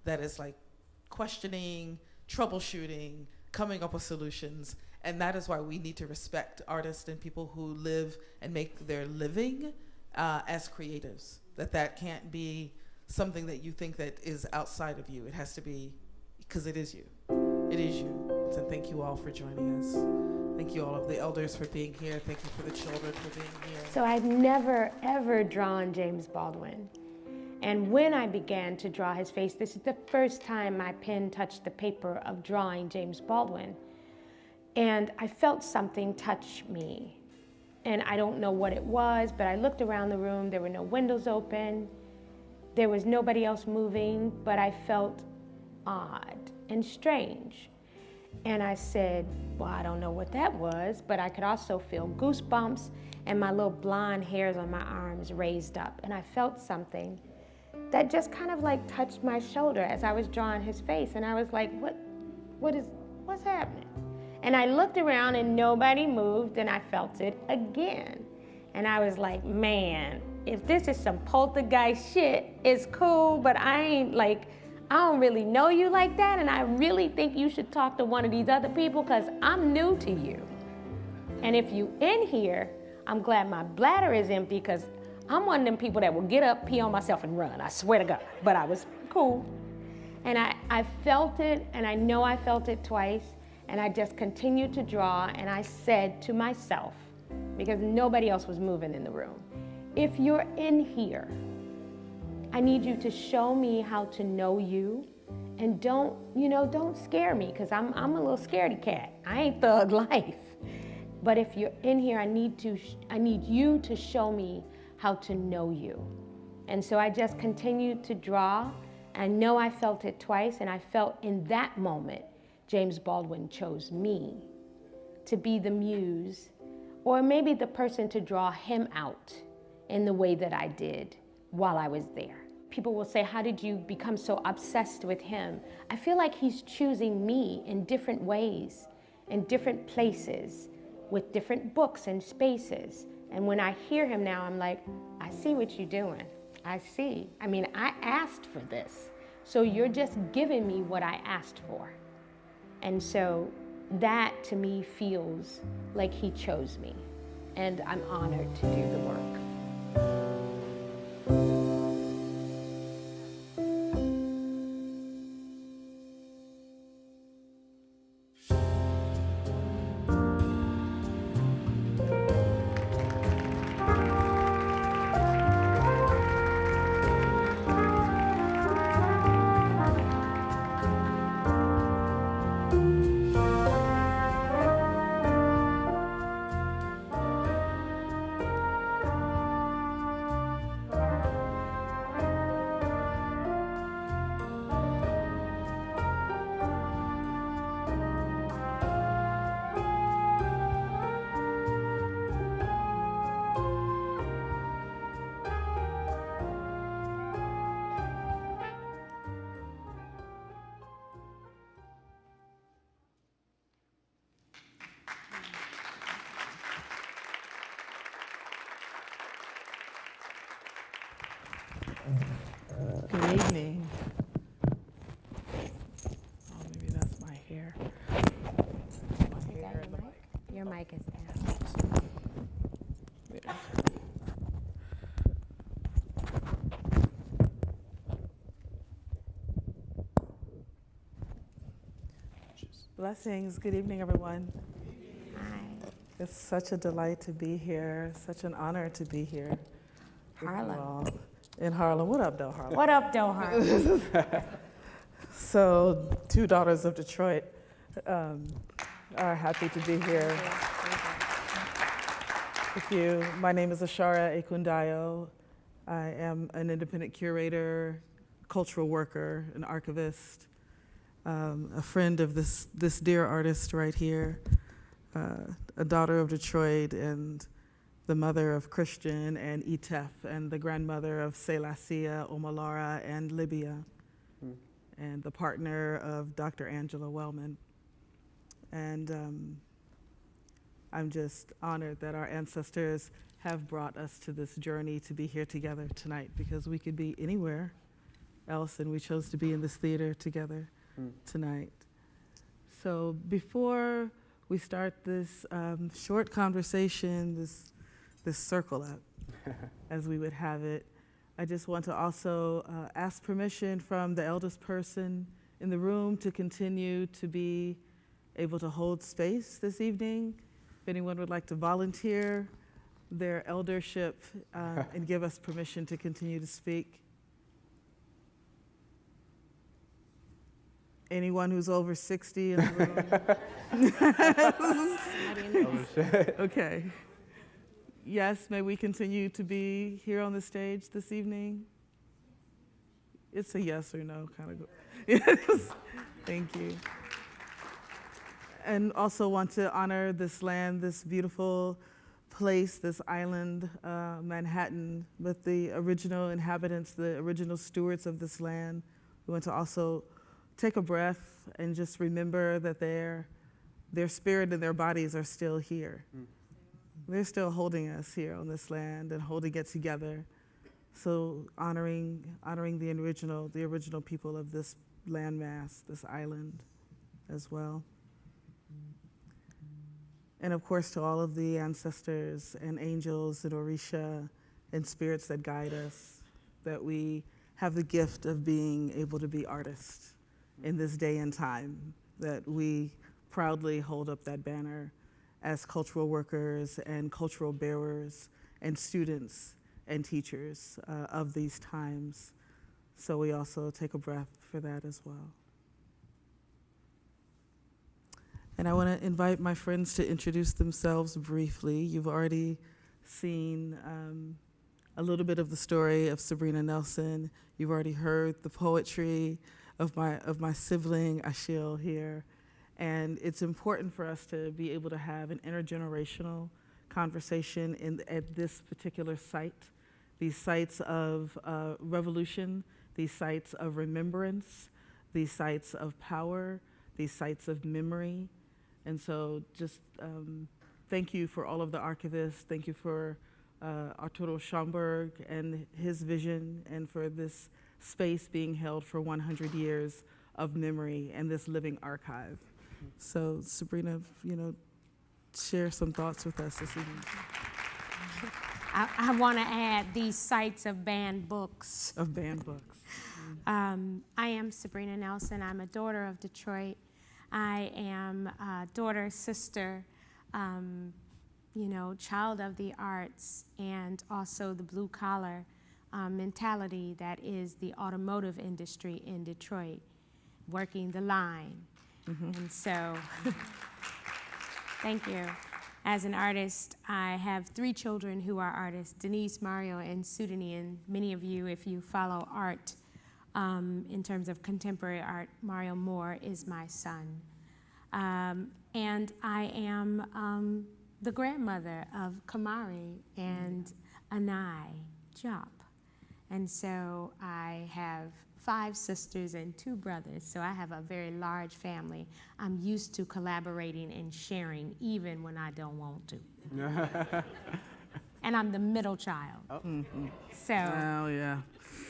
that is like questioning, troubleshooting, coming up with solutions. And that is why we need to respect artists and people who live and make their living as creatives. That can't be something that you think that is outside of you. It has to be, because it is you. It is you. So thank you all for joining us. Thank you all of the elders for being here. Thank you for the children for being here. So I'd never, ever drawn James Baldwin. And when I began to draw his face, this is the first time my pen touched the paper of drawing James Baldwin. And I felt something touch me. And I don't know what it was, but I looked around the room. There were no windows open. There was nobody else moving, but I felt odd and strange. And I said, well, I don't know what that was, but I could also feel goosebumps and my little blonde hairs on my arms raised up. And I felt something that just kind of like touched my shoulder as I was drawing his face. And I was like, what's happening? And I looked around and nobody moved, and I felt it again. And I was like, man, if this is some poltergeist shit, it's cool, but I don't really know you like that, and I really think you should talk to one of these other people because I'm new to you. And if you in here, I'm glad my bladder is empty because I'm one of them people that will get up, pee on myself, and run. I swear to God. But I was cool. And I felt it, and I know I felt it twice, and I just continued to draw, and I said to myself, because nobody else was moving in the room, if you're in here, I need you to show me how to know you, and don't scare me, because I'm a little scaredy cat. I ain't thug life. But if you're in here, I need you to show me how to know you. And so I just continued to draw. I know I felt it twice, and I felt in that moment, James Baldwin chose me to be the muse, or maybe the person to draw him out in the way that I did while I was there. people will say, how did you become so obsessed with him? I feel like he's choosing me in different ways, in different places, with different books and spaces. And when I hear him now, I'm like, I see what you're doing. I see. I mean, I asked for this. So you're just giving me what I asked for. And so that to me feels like he chose me. And I'm honored to do the work. Good evening. Oh, maybe that's my hair. My hair and the mic. Your mic is down. There. Blessings. Good evening, everyone. Hi. It's such a delight to be here. Such an honor to be here. with you Harlem. all. In Harlem. What up, though, Harlem? What up, though, Harlem? So, two daughters of Detroit are happy to be here with you. My name is Ashara Ekundayo. I am an independent curator, cultural worker, an archivist, a friend of this dear artist right here, a daughter of Detroit, and the mother of Christian and Etef, and the grandmother of Selassie, Omalara, and Libya, and the partner of Dr. Angela Wellman. And I'm just honored that our ancestors have brought us to this journey to be here together tonight, because we could be anywhere else, and we chose to be in this theater together tonight. So before we start this short conversation, this circle up, as we would have it, I just want to also ask permission from the eldest person in the room to continue to be able to hold space this evening. If anyone would like to volunteer their eldership and give us permission to continue to speak. Anyone who's over 60 in the room? Okay. Yes, may we continue to be here on the stage this evening? It's a yes or no kind of. Yes. Thank you. And also want to honor this land, this beautiful place, this island, Manhattan, with the original inhabitants, the original stewards of this land. We want to also take a breath and just remember that their spirit and their bodies are still here. They're still holding us here on this land and holding it together. So honoring the original people of this landmass, this island as well. And of course, to all of the ancestors and angels and Orisha and spirits that guide us, that we have the gift of being able to be artists in this day and time, that we proudly hold up that banner as cultural workers and cultural bearers and students and teachers of these times. So we also take a breath for that as well. And I want to invite my friends to introduce themselves briefly. You've already seen a little bit of the story of Sabrina Nelson. You've already heard the poetry of my sibling Achille here. And it's important for us to be able to have an intergenerational conversation at this particular site these sites of revolution, these sites of remembrance, these sites of power, these sites of memory. And so just thank you for all of the archivists. Thank you for Arturo Schomburg and his vision, and for this space being held for 100 years of memory and this living archive. So Sabrina, share some thoughts with us this evening. I want to add these sites of banned books. Of banned books. I am Sabrina Nelson. I'm a daughter of Detroit. I am a daughter, sister, child of the arts, and also the blue collar mentality that is the automotive industry in Detroit, working the line. And so, thank you. As an artist, I have 3 children who are artists, Denise, Mario, and Sudani. And many of you, if you follow art in terms of contemporary art, Mario Moore is my son. And I am the grandmother of Kamari and Anai Jop. And so I have 5 sisters and 2 brothers, so I have a very large family. I'm used to collaborating and sharing, even when I don't want to. And I'm the middle child. Oh. So, Oh, yeah.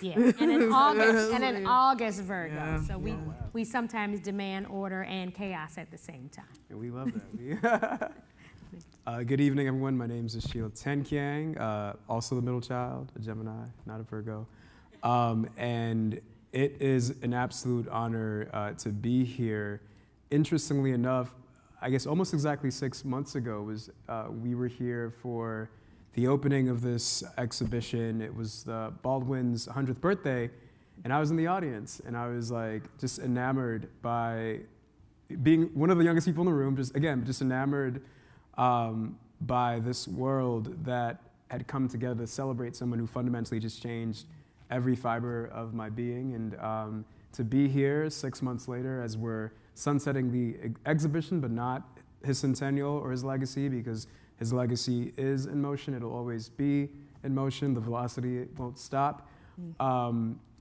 yeah, and an August Virgo. Yeah. So we sometimes demand order and chaos at the same time. And we love that. Good evening, everyone. My name is Ashil Tenkyang, also the middle child, a Gemini, not a Virgo. And it is an absolute honor to be here. Interestingly enough, I guess almost exactly 6 months ago we were here for the opening of this exhibition. It was Baldwin's 100th birthday, and I was in the audience, and I was like just enamored by being one of the youngest people in the room, just enamored by this world that had come together to celebrate someone who fundamentally just changed every fiber of my being. And to be here 6 months later as we're sunsetting the exhibition, but not his centennial or his legacy, because his legacy is in motion. It'll always be in motion. The velocity won't stop.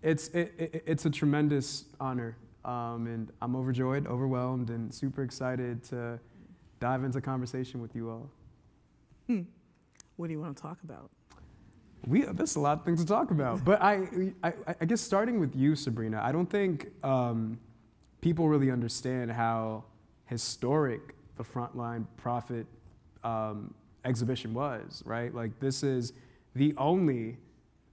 It's a tremendous honor, and I'm overjoyed, overwhelmed, and super excited to dive into conversation with you all. What do you want to talk about? There's a lot of things to talk about, but I guess starting with you, Sabrina, I don't think people really understand how historic the Frontline Prophet exhibition was, right? Like, this is the only,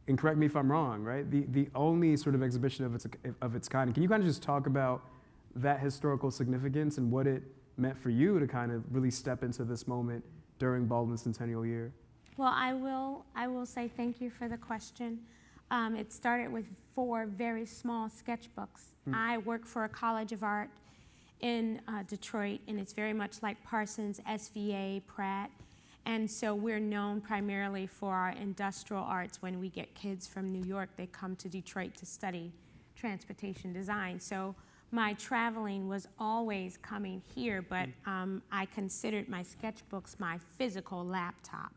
and correct me if I'm wrong, right? The only sort of exhibition of its kind. Can you kind of just talk about that historical significance and what it meant for you to kind of really step into this moment during Baldwin's centennial year? Well, I will say thank you for the question. It started with 4 very small sketchbooks. I work for a college of art in Detroit, and it's very much like Parsons, SVA, Pratt. And so we're known primarily for our industrial arts. When we get kids from New York, they come to Detroit to study transportation design. So my traveling was always coming here, but I considered my sketchbooks my physical laptop,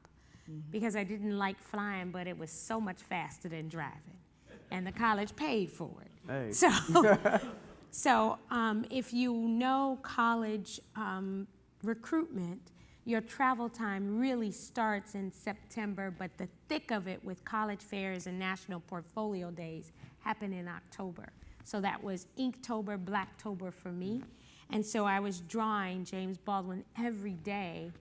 because I didn't like flying, but it was so much faster than driving, and the college paid for it. Hey. So if you know college recruitment, your travel time really starts in September, but the thick of it with college fairs and national portfolio days happen in October. So that was Inktober, Blacktober for me. And so I was drawing James Baldwin every day,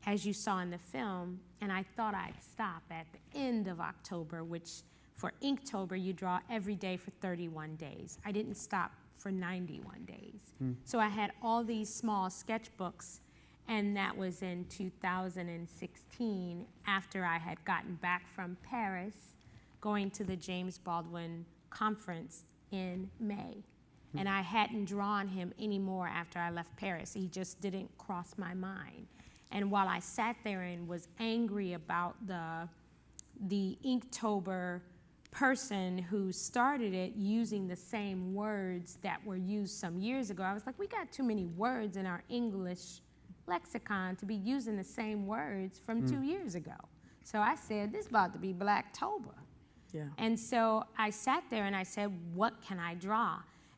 as you saw in the film, and I thought I'd stop at the end of October, which for Inktober, you draw every day for 31 days. I didn't stop for 91 days. So I had all these small sketchbooks, and that was in 2016, after I had gotten back from Paris, going to the James Baldwin conference in May. And I hadn't drawn him anymore after I left Paris. He just didn't cross my mind. And while I sat there and was angry about the Inktober person who started it using the same words that were used some years ago, I was like, we got too many words in our English lexicon to be using the same words from 2 years ago. So I said, this is about to be Blacktober. Yeah. And so I sat there and I said, what can I draw?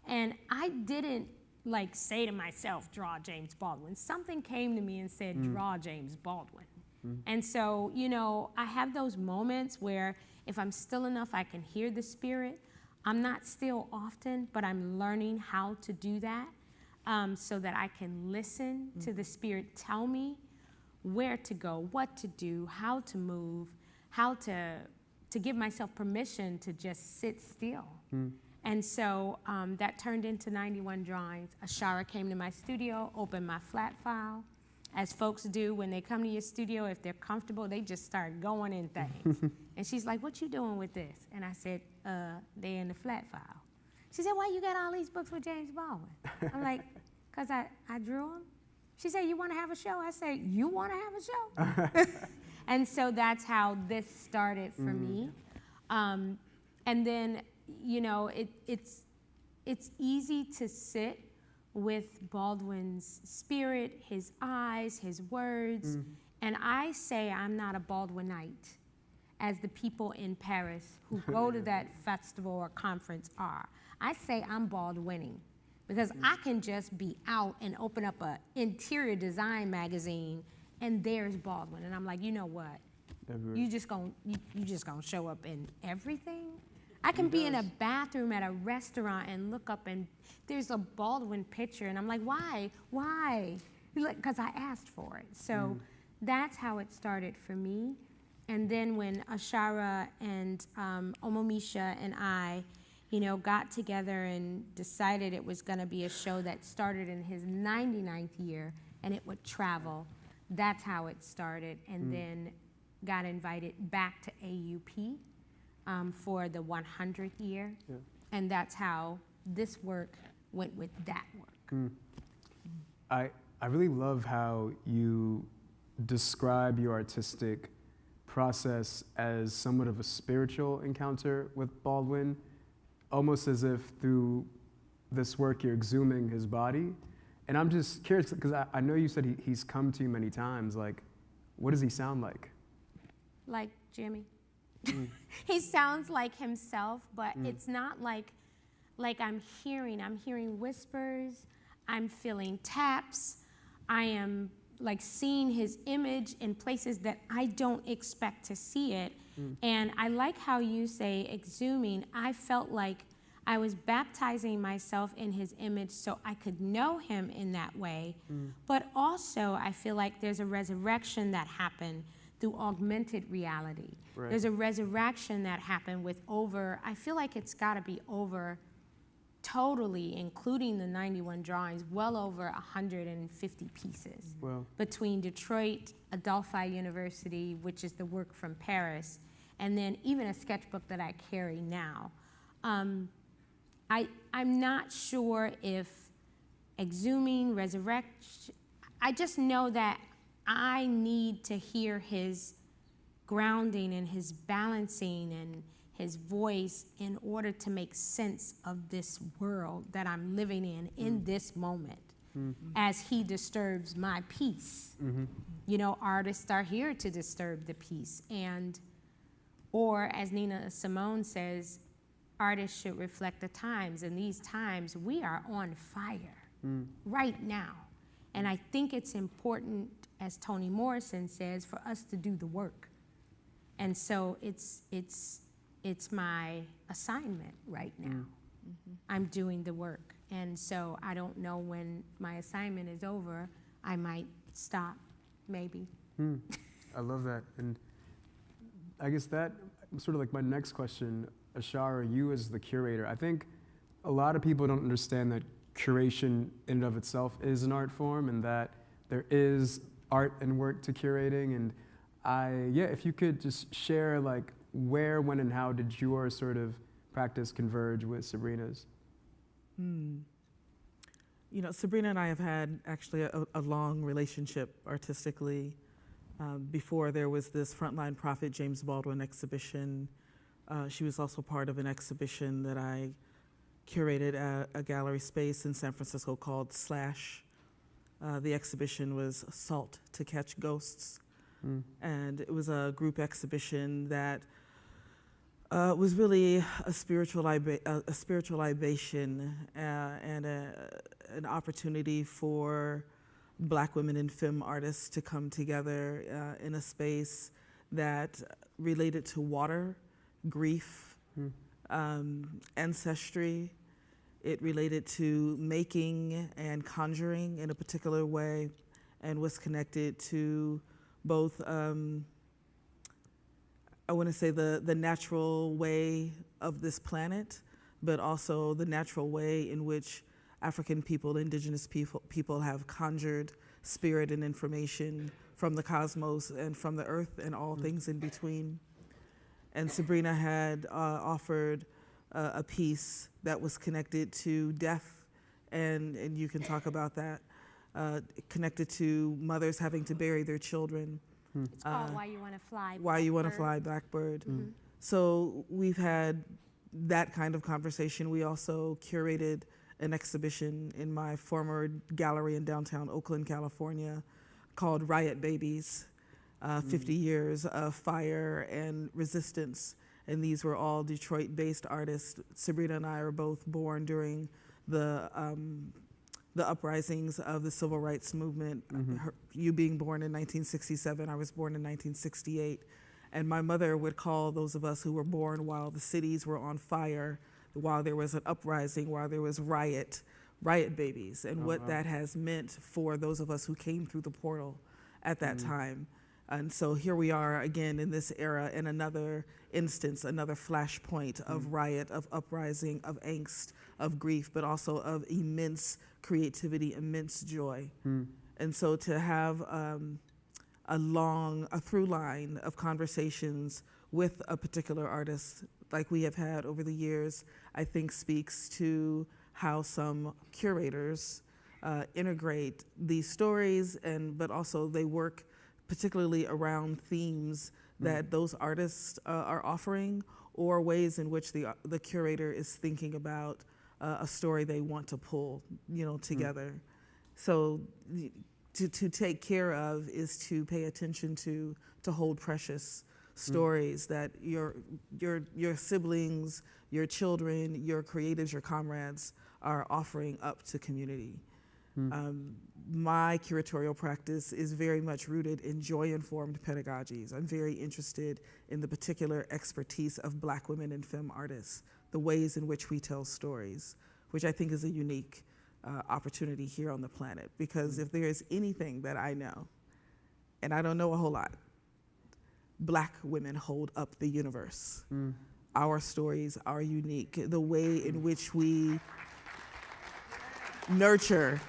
And I didn't like say to myself, draw James Baldwin. Something came to me and said, draw James Baldwin. And so, you know, I have those moments where if I'm still enough, I can hear the Spirit. I'm not still often, but I'm learning how to do that so that I can listen to the Spirit tell me where to go, what to do, how to move, how to give myself permission to just sit still. And so that turned into 91 drawings. Ashara came to my studio, opened my flat file. As folks do when they come to your studio, if they're comfortable, they just start going in things. And she's like, what you doing with this? And I said, they in the flat file. She said, why you got all these books with James Baldwin? I'm like, because I drew them. She said, you want to have a show? I said, you want to have a show? And so that's how this started for me. And then, you know, it's easy to sit with Baldwin's spirit, his eyes, his words. And I say I'm not a Baldwinite, as the people in Paris who go to that festival or conference are. I say I'm Baldwinning, because I can just be out and open up an interior design magazine and there's Baldwin. And I'm like, you know what? You just gonna show up in everything? I can be in a bathroom at a restaurant and look up and there's a Baldwin picture and I'm like, why? Why? Because I asked for it. So that's how it started for me. And then when Ashara and Omomisha and I, you know, got together and decided it was gonna be a show that started in his 99th year and it would travel, that's how it started. And then got invited back to AUP. For the 100th year, and that's how this work went with that work. I really love how you describe your artistic process as somewhat of a spiritual encounter with Baldwin, almost as if through this work you're exhuming his body. And I'm just curious, because I know you said he's come to you many times, like, what does he sound like? Like Jimmy. He sounds like himself, but it's not like I'm hearing whispers, I'm feeling taps, I am like seeing his image in places that I don't expect to see it. And I like how you say exhuming. I felt like I was baptizing myself in his image so I could know him in that way. But also I feel like there's a resurrection that happened through augmented reality. Right. There's a resurrection that happened with I feel like it's gotta be over totally, including the 91 drawings, well over 150 pieces. Wow. Between Detroit, Adelphi University, which is the work from Paris, and then even a sketchbook that I carry now. I'm not sure if exhuming, resurrection, I just know that I need to hear his grounding and his balancing and his voice in order to make sense of this world that I'm living in this moment, as he disturbs my peace. You know, artists are here to disturb the peace, or as Nina Simone says, artists should reflect the times, and these times we are on fire right now. And I think it's important, as Toni Morrison says, for us to do the work. And so it's my assignment right now. I'm doing the work. And so I don't know when my assignment is over, I might stop, maybe. I love that. And I guess that sort of like my next question, Ashara, you as the curator, I think a lot of people don't understand that curation in and of itself is an art form, and that there is art and work to curating. And if you could just share like where, when, and how did your sort of practice converge with Sabrina's? You know, Sabrina and I have had actually a long relationship artistically. Before there was this Frontline Prophet James Baldwin exhibition, she was also part of an exhibition that I curated at a gallery space in San Francisco called Slash. The exhibition was Salt to Catch Ghosts. And it was a group exhibition that was really a spiritual libation and an opportunity for Black women and femme artists to come together in a space that related to water, grief, ancestry. It related to making and conjuring in a particular way, and was connected to both, I want to say the natural way of this planet, but also the natural way in which African people, indigenous people have conjured spirit and information from the cosmos and from the earth and all things in between. And Sabrina had offered a piece that was connected to death, and you can talk about that, connected to mothers having to bury their children. It's called Why You Want to Fly, Why You Want to Blackbird. Fly, Blackbird. So we've had that kind of conversation. We also curated an exhibition in my former gallery in downtown Oakland, California, called Riot Babies, 50 Years of Fire and Resistance. And these were all Detroit-based artists. Sabrina and I are both born during the uprisings of the civil rights movement. You being born in 1967, I was born in 1968. And my mother would call those of us who were born while the cities were on fire, while there was an uprising, while there was riot babies, and what that has meant for those of us who came through the portal at that time. And so here we are again in this era, in another instance, another flashpoint of riot, of uprising, of angst, of grief, but also of immense creativity, immense joy. And so to have a through line of conversations with a particular artist like we have had over the years, I think speaks to how some curators integrate these stories, but also they work particularly around themes that those artists are offering, or ways in which the curator is thinking about a story they want to pull, together. So to take care of is to pay attention to hold precious stories that your siblings, your children, your creatives, your comrades are offering up to community. My curatorial practice is very much rooted in joy-informed pedagogies. I'm very interested in the particular expertise of Black women and femme artists, the ways in which we tell stories, which I think is a unique opportunity here on the planet. Because if there is anything that I know, and I don't know a whole lot, Black women hold up the universe. Our stories are unique. The way in which we nurture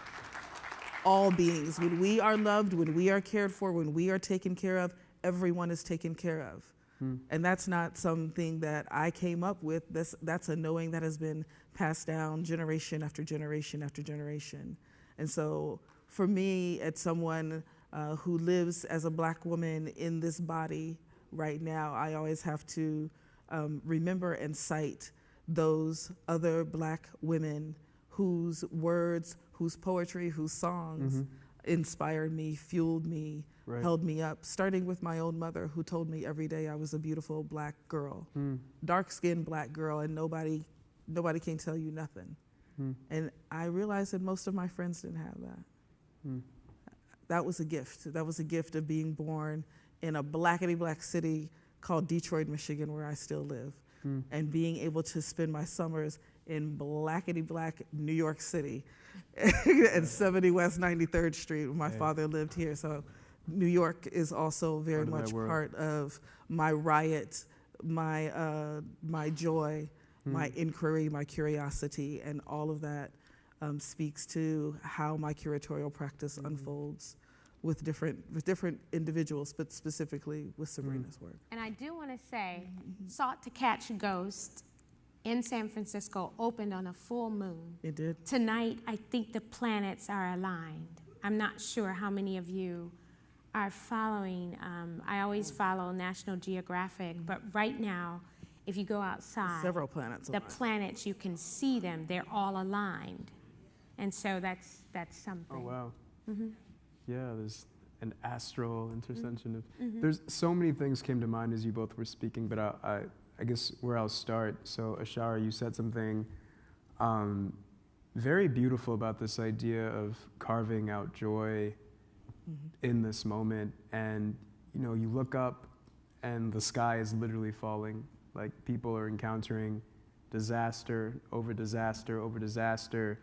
all beings. When we are loved, when we are cared for, when we are taken care of, everyone is taken care of. And that's not something that I came up with. That's a knowing that has been passed down generation after generation after generation. And so for me, as someone who lives as a Black woman in this body right now, I always have to remember and cite those other Black women whose words, whose poetry, whose songs inspired me, fueled me, held me up, starting with my own mother, who told me every day I was a beautiful Black girl, dark-skinned Black girl, and nobody can tell you nothing. And I realized that most of my friends didn't have that. That was a gift. That was a gift of being born in a blackety-black city called Detroit, Michigan, where I still live, and being able to spend my summers in blackety-black New York City at 70 West 93rd Street. My father lived here, so New York is also very much part of my riot, my joy, my inquiry, my curiosity, and all of that speaks to how my curatorial practice unfolds with different individuals, but specifically with Sabrina's work. And I do want to say, Sought to Catch Ghosts in San Francisco opened on a full moon. It did. Tonight, I think the planets are aligned. I'm not sure how many of you are following. I always follow National Geographic, but right now, if you go outside, Several planets the aligned. planets, you can see them. They're all aligned. And so that's something. Oh, wow. Yeah, an astral intercession. There's so many things came to mind as you both were speaking, but I guess where I'll start. So Ashara, you said something very beautiful about this idea of carving out joy in this moment. And you look up and the sky is literally falling. Like, people are encountering disaster over disaster over disaster.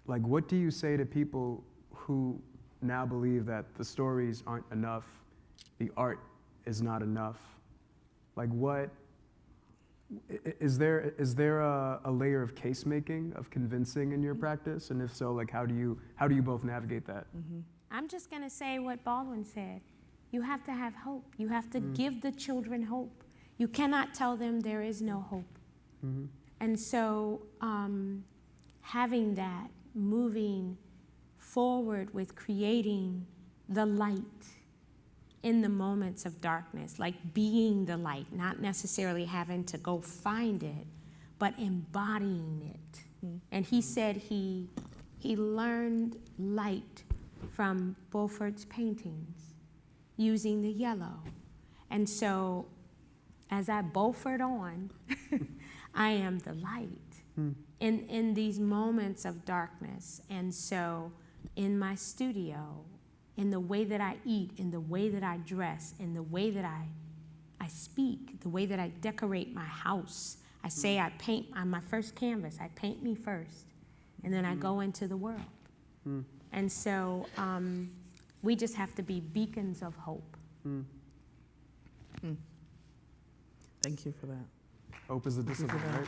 Like, what do you say to people who now believe that the stories aren't enough, the art is not enough? Like, what is there a layer of case making, of convincing in your practice? And if so, like, how do you both navigate that? I'm just going to say what Baldwin said. You have to have hope. You have to give the children hope. You cannot tell them there is no hope. And so having that, moving forward with creating the light in the moments of darkness, like being the light, not necessarily having to go find it, but embodying it. And he said he learned light from Beaufort's paintings, using the yellow. And so as I Beaufort on, I am the light in these moments of darkness. And so in my studio, in the way that I eat, in the way that I dress, in the way that I speak, the way that I decorate my house. I say I paint on my first canvas, I paint me first, and then I go into the world. And so we just have to be beacons of hope. Thank you for that. Hope is a discipline, right?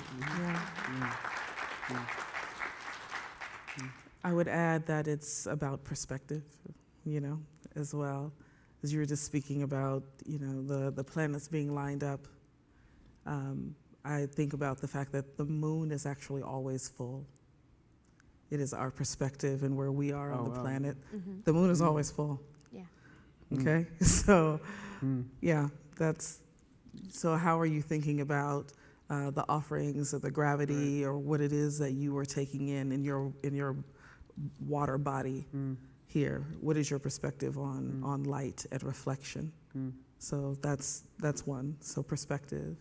I would add that it's about perspective, as well. As you were just speaking about, the planets being lined up, I think about the fact that the moon is actually always full. It is our perspective and where we are on the planet. The moon is always full. Yeah. Okay? So, yeah, so how are you thinking about the offerings or the gravity or what it is that you are taking in your water body here? What is your perspective on light and reflection? So that's one. So perspective.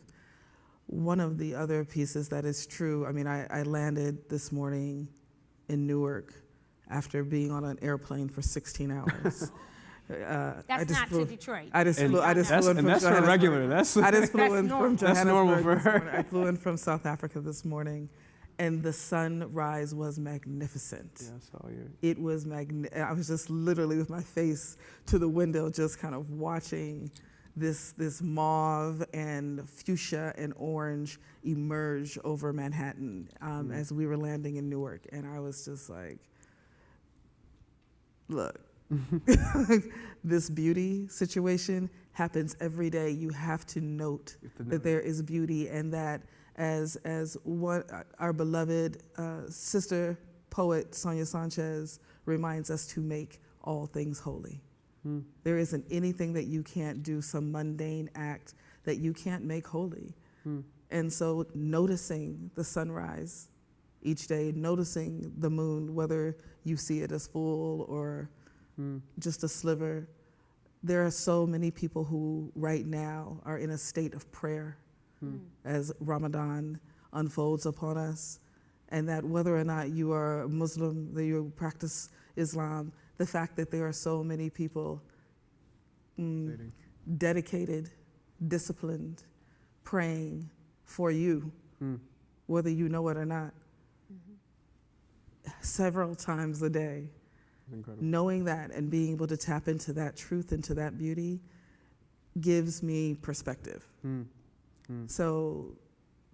One of the other pieces that is true, I landed this morning in Newark after being on an airplane for 16 hours. That's not to Detroit. I just flew in from that's for regular. I just flew in from Johannesburg. That's normal for her. I flew in from South Africa this morning, and the sunrise was magnificent. Yeah, I saw you. It was I was just literally with my face to the window, just kind of watching this mauve and fuchsia and orange emerge over Manhattan as we were landing in Newark, and I was just like, look. This beauty situation happens every day. You have to note that there is beauty, and that as what our beloved sister poet Sonia Sanchez reminds us, to make all things holy. There isn't anything that you can't do, some mundane act that you can't make holy. And so noticing the sunrise each day, noticing the moon, whether you see it as full or just a sliver. There are so many people who right now are in a state of prayer as Ramadan unfolds upon us, and that whether or not you are Muslim, that you practice Islam, the fact that there are so many people dedicated, disciplined, praying for you, whether you know it or not, several times a day. Incredible. Knowing that and being able to tap into that truth, into that beauty, gives me perspective. So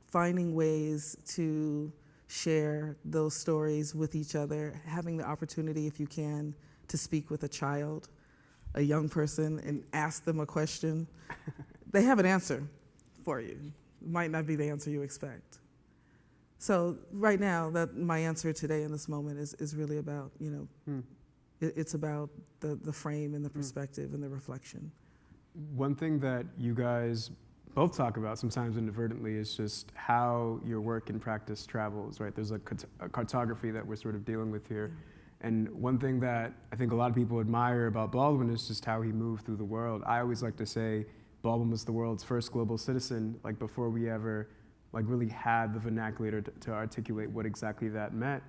finding ways to share those stories with each other, having the opportunity, if you can, to speak with a child, a young person, and ask them a question. They have an answer for you. It might not be the answer you expect. So right now, that my answer today in this moment is really about, it's about the frame and the perspective and the reflection. One thing that you guys both talk about, sometimes inadvertently, is just how your work and practice travels, right? There's a cartography that we're sort of dealing with here. And one thing that I think a lot of people admire about Baldwin is just how he moved through the world. I always like to say Baldwin was the world's first global citizen, like before we ever like really had the vernacular to articulate what exactly that meant.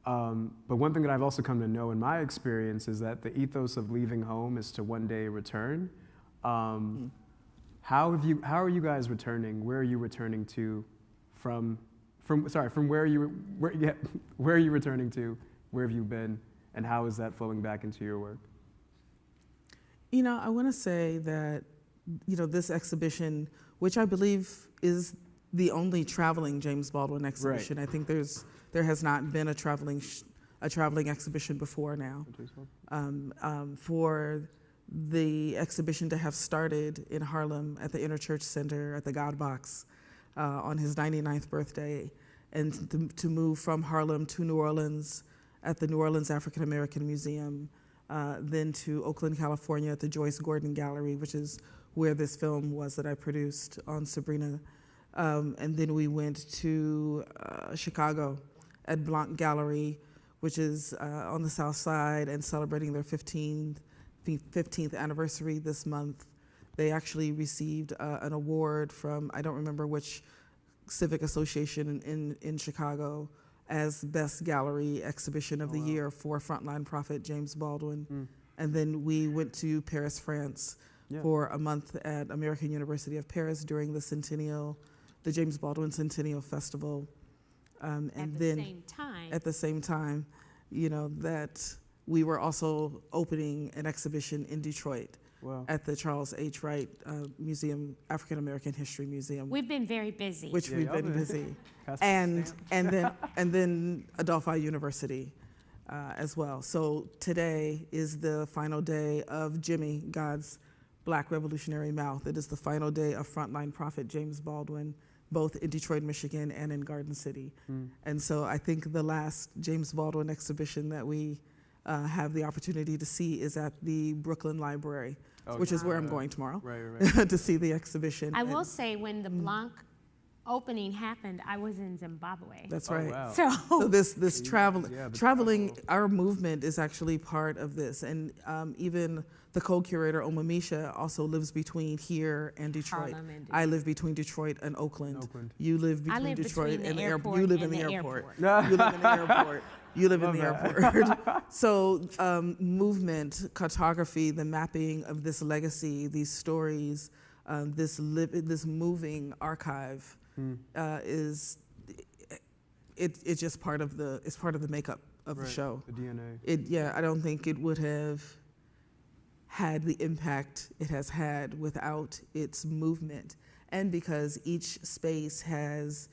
But one thing that I've also come to know in my experience is that the ethos of leaving home is to one day return. How are you guys returning? Where are you returning to from where are you returning to? Where have you been? And how is that flowing back into your work? You know, I want to say that, you know, this exhibition, which I believe is the only traveling James Baldwin exhibition. Right. I think there has not been a traveling exhibition before now. For the exhibition to have started in Harlem at the Interchurch Center at the God Box on his 99th birthday, and to move from Harlem to New Orleans at the New Orleans African American Museum, then to Oakland, California at the Joyce Gordon Gallery, which is where this film was that I produced on Sabrina. And then we went to Chicago at Blanc Gallery, which is on the South Side and celebrating their 15th anniversary this month. They actually received an award from, I don't remember which civic association in Chicago, as Best Gallery Exhibition of the Year for Frontline Prophet James Baldwin. And then we went to Paris, France for a month at American University of Paris during the James Baldwin Centennial Festival. And at the same time, you know, that we were also opening an exhibition in Detroit. Wow. At the Charles H. Wright Museum, African American History Museum. We've been very busy. We've been busy. and then Adelphi University as well. So today is the final day of Jimmy, God's Black Revolutionary Mouth. It is the final day of Frontline Prophet James Baldwin, both in Detroit, Michigan and in Garden City. And so I think the last James Baldwin exhibition that we have the opportunity to see is at the Brooklyn Library, which is where I'm going tomorrow to see the exhibition. I will say when the Blanc opening happened, I was in Zimbabwe. That's right. Wow. So this traveling, our movement is actually part of this. And even the co-curator, Omamisha, also lives between here and Detroit. I live between Detroit and Oakland. You live between Detroit and the airport. You live in the airport. You live in the airport. You live in the airport. So movement, cartography, the mapping of this legacy, these stories, this moving archive is it's just part of the makeup of the show. The DNA. I don't think it would have had the impact it has had without its movement, and because each space has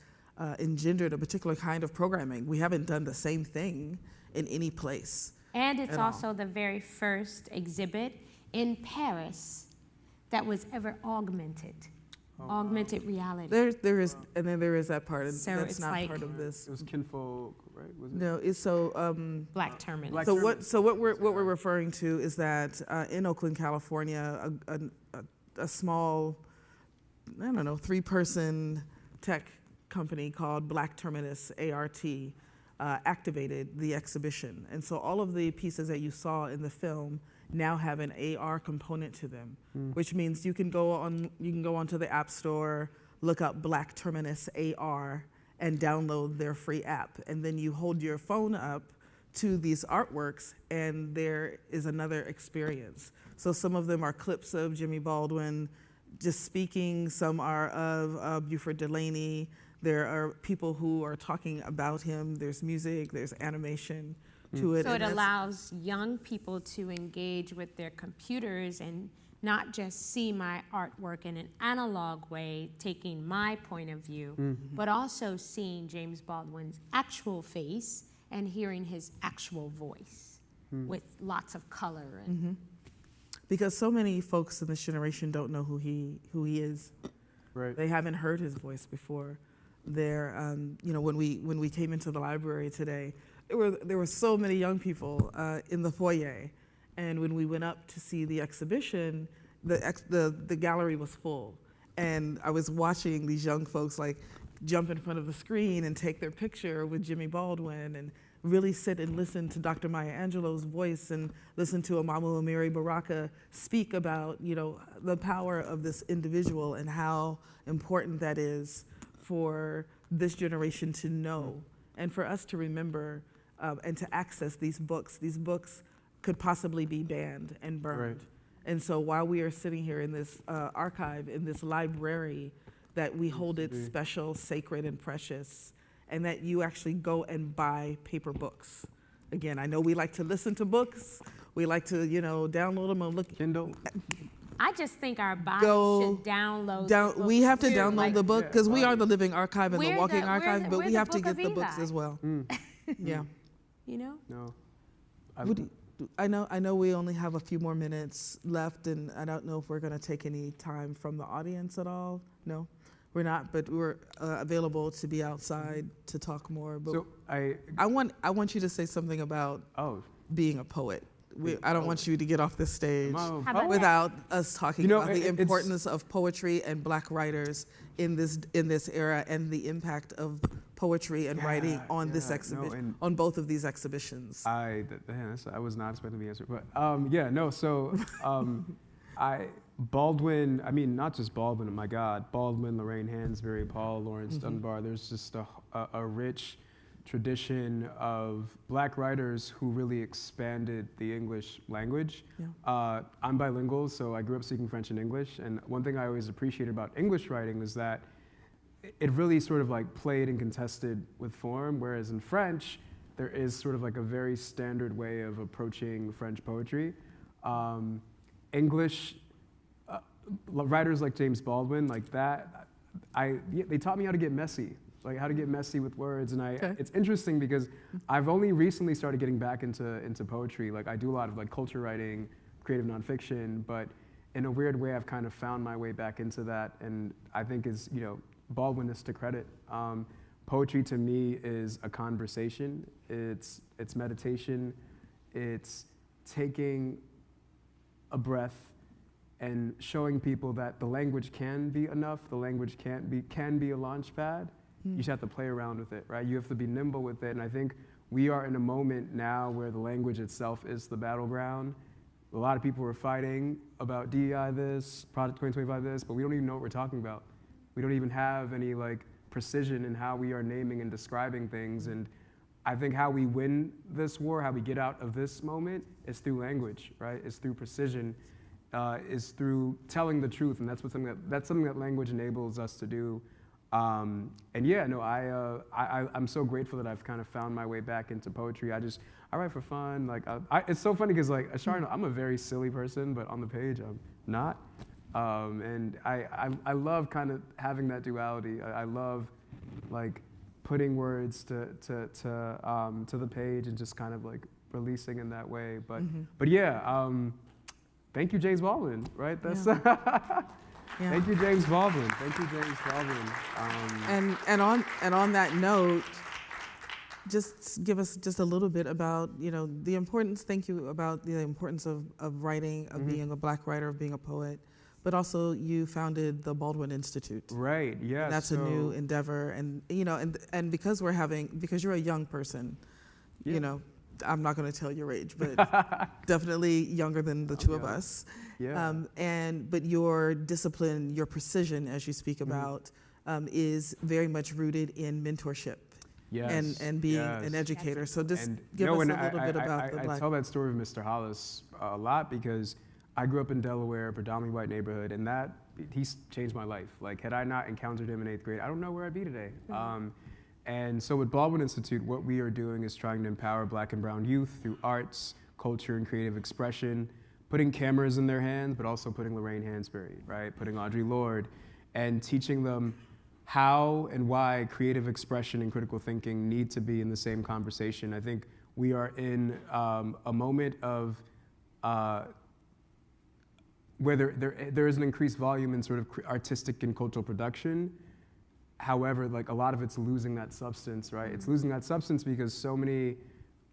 engendered a particular kind of programming. We haven't done the same thing in any place. And it's also the very first exhibit in Paris that was ever augmented reality. There is, and then there is that part, and So that's it's not like- part of this. It was kinfolk, right? Was it? No, it's so. Black terminus. So what we're referring to is that in Oakland, California, a small, I don't know, 3-person tech company called Black Terminus ART activated the exhibition, and so all of the pieces that you saw in the film now have an AR component to them, which means you can go onto the App Store, look up Black Terminus AR, and download their free app, and then you hold your phone up to these artworks, and there is another experience. So some of them are clips of Jimmy Baldwin just speaking. Some are of Buford Delaney. There are people who are talking about him. There's music, there's animation to it. So it allows young people to engage with their computers and not just see my artwork in an analog way, taking my point of view, but also seeing James Baldwin's actual face and hearing his actual voice with lots of color. And Because so many folks in this generation don't know who he is. Right. They haven't heard his voice before. There, when we came into the library today, there were so many young people in the foyer, and when we went up to see the exhibition, the gallery was full, and I was watching these young folks like jump in front of the screen and take their picture with Jimmy Baldwin, and really sit and listen to Dr. Maya Angelou's voice and listen to Amamu Amiri Baraka speak about, the power of this individual and how important that is for this generation to know and for us to remember and to access these books. These books could possibly be banned and burned. Right. And so while we are sitting here in this archive, in this library, that we hold it special, sacred, and precious, and that you actually go and buy paper books. Again, I know we like to listen to books. We like to, download them and look. Kindle. I just think our bodies Go should download the books we have to too. download Like, the book because we are the living archive and the We're walking the- archive, we're but we the have to Book get of the books Eli. as well. Yeah. You know? No. I know we only have a few more minutes left, and I don't know if we're going to take any time from the audience at all. No, we're not, but we're available to be outside to talk more. But So I want you to say something about being a poet. I don't want you to get off this stage How about without us talking about the it's- importance of poetry and Black writers in this era and the impact of poetry and writing on this exhibition, on both of these exhibitions. I was not expecting the answer, but So Baldwin, not just Baldwin, oh my God, Baldwin, Lorraine Hansberry, Paul Lawrence Dunbar. There's just a rich tradition of Black writers who really expanded the English language. Yeah. I'm bilingual, so I grew up speaking French and English, and one thing I always appreciated about English writing was that it really sort of like played and contested with form, whereas in French, there is sort of like a very standard way of approaching French poetry. English writers like James Baldwin, like that, they taught me how to get messy, like how to get messy with words. And it's interesting because I've only recently started getting back into poetry. Like I do a lot of like culture writing, creative nonfiction, but in a weird way, I've kind of found my way back into that. And I think Baldwin is to credit. Poetry to me is a conversation. It's meditation. It's taking a breath and showing people that the language can be enough. The language can be a launch pad. You just have to play around with it, right? You have to be nimble with it. And I think we are in a moment now where the language itself is the battleground. A lot of people are fighting about DEI this, Project 2025 this, but we don't even know what we're talking about. We don't even have any precision in how we are naming and describing things. And I think how we win this war, how we get out of this moment, is through language, right? It's through precision, is through telling the truth, and that's something that language enables us to do. I'm so grateful that I've kind of found my way back into poetry. I write for fun. It's so funny because Asharna, I'm a very silly person, but on the page I'm not. And I love kind of having that duality. I love putting words to the page and just kind of releasing in that way. But thank you, James Baldwin. Right? That's Thank you, James Baldwin. Thank you, James Baldwin. And on that note, just give us just a little bit about the importance. Thank you about the importance of writing, of being a Black writer, of being a poet. But also, you founded the Baldwin Institute. Right. Yeah. And that's a new endeavor, and and because you're a young person, I'm not going to tell your age, but definitely younger than the two of us. Yeah. But your discipline, your precision, as you speak about, is very much rooted in mentorship. Yes. And being an educator. So just give us a little bit about the Black. I tell that story of Mr. Hollis a lot because I grew up in Delaware, a predominantly white neighborhood, and he's changed my life. Had I not encountered him in 8th grade, I don't know where I'd be today. And so with Baldwin Institute, what we are doing is trying to empower Black and brown youth through arts, culture, and creative expression, putting cameras in their hands, but also putting Lorraine Hansberry, right? Putting Audre Lorde, and teaching them how and why creative expression and critical thinking need to be in the same conversation. I think we are in a moment of where there is an increased volume in sort of artistic and cultural production. However, a lot of it's losing that substance, right? It's losing that substance because so many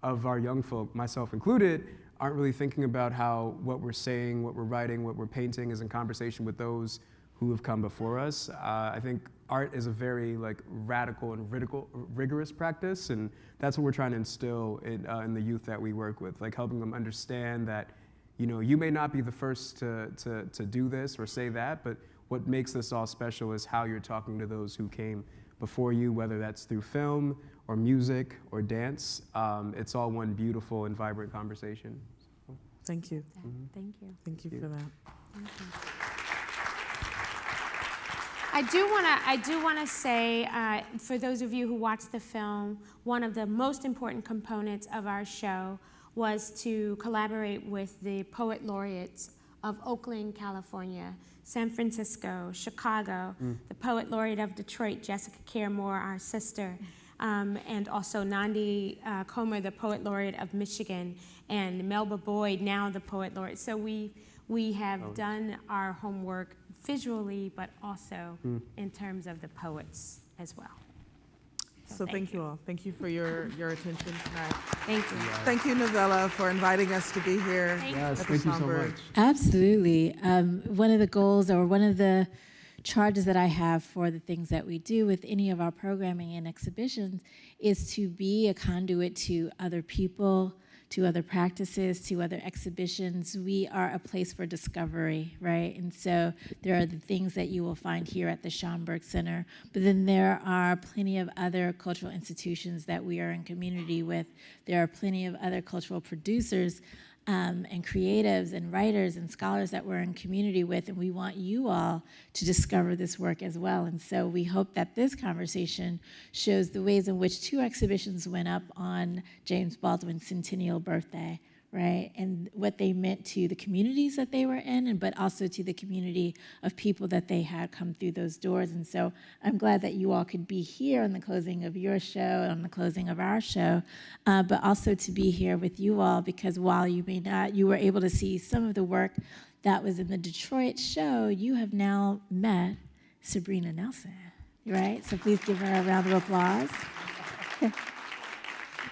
of our young folk, myself included, aren't really thinking about how what we're saying, what we're writing, what we're painting is in conversation with those who have come before us. I think art is a very radical and rigorous practice, and that's what we're trying to instill in the youth that we work with, helping them understand that, you may not be the first to do this or say that, but what makes this all special is how you're talking to those who came before you, whether that's through film or music or dance. It's all one beautiful and vibrant conversation. Thank you. Thank you. Thank you for that. Thank you. I do want to say, for those of you who watched the film, one of the most important components of our show was to collaborate with the poet laureates of Oakland, California, San Francisco, Chicago, the poet laureate of Detroit, Jessica Care Moore, our sister, and also Nandi Comer, the poet laureate of Michigan, and Melba Boyd, now the poet laureate. So we have done our homework visually, but also in terms of the poets as well. So thank you all. Thank you for your attention tonight. Thank you. Thank you, Novella, for inviting us to be here. Yes, at the thank you so Schomburg. much. Absolutely. One of the goals, or one of the charges that I have for the things that we do with any of our programming and exhibitions is to be a conduit to other people, to other practices, to other exhibitions. We are a place for discovery, right? And so there are the things that you will find here at the Schomburg Center, but then there are plenty of other cultural institutions that we are in community with. There are plenty of other cultural producers and creatives and writers and scholars that we're in community with, and we want you all to discover this work as well. And so we hope that this conversation shows the ways in which 2 exhibitions went up on James Baldwin's centennial birthday, right? And what they meant to the communities that they were in, but also to the community of people that they had come through those doors. And so I'm glad that you all could be here on the closing of your show and on the closing of our show, but also to be here with you all, because while you may not, you were able to see some of the work that was in the Detroit show, you have now met Sabrina Nelson, right? So please give her a round of applause.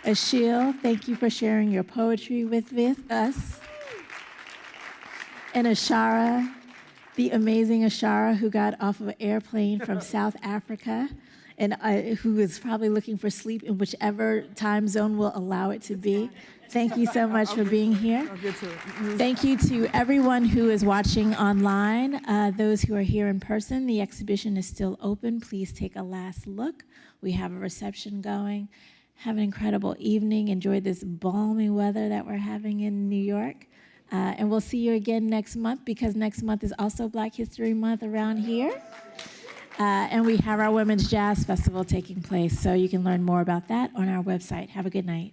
Achille, thank you for sharing your poetry with us. And Ashara, the amazing Ashara, who got off of an airplane from South Africa and who is probably looking for sleep in whichever time zone will allow it to be. Thank you so much for being here. I'll get to it. Thank you to everyone who is watching online. Those who are here in person, the exhibition is still open. Please take a last look. We have a reception going. Have an incredible evening. Enjoy this balmy weather that we're having in New York. And we'll see you again next month, because next month is also Black History Month around here. And we have our Women's Jazz Festival taking place, so you can learn more about that on our website. Have a good night.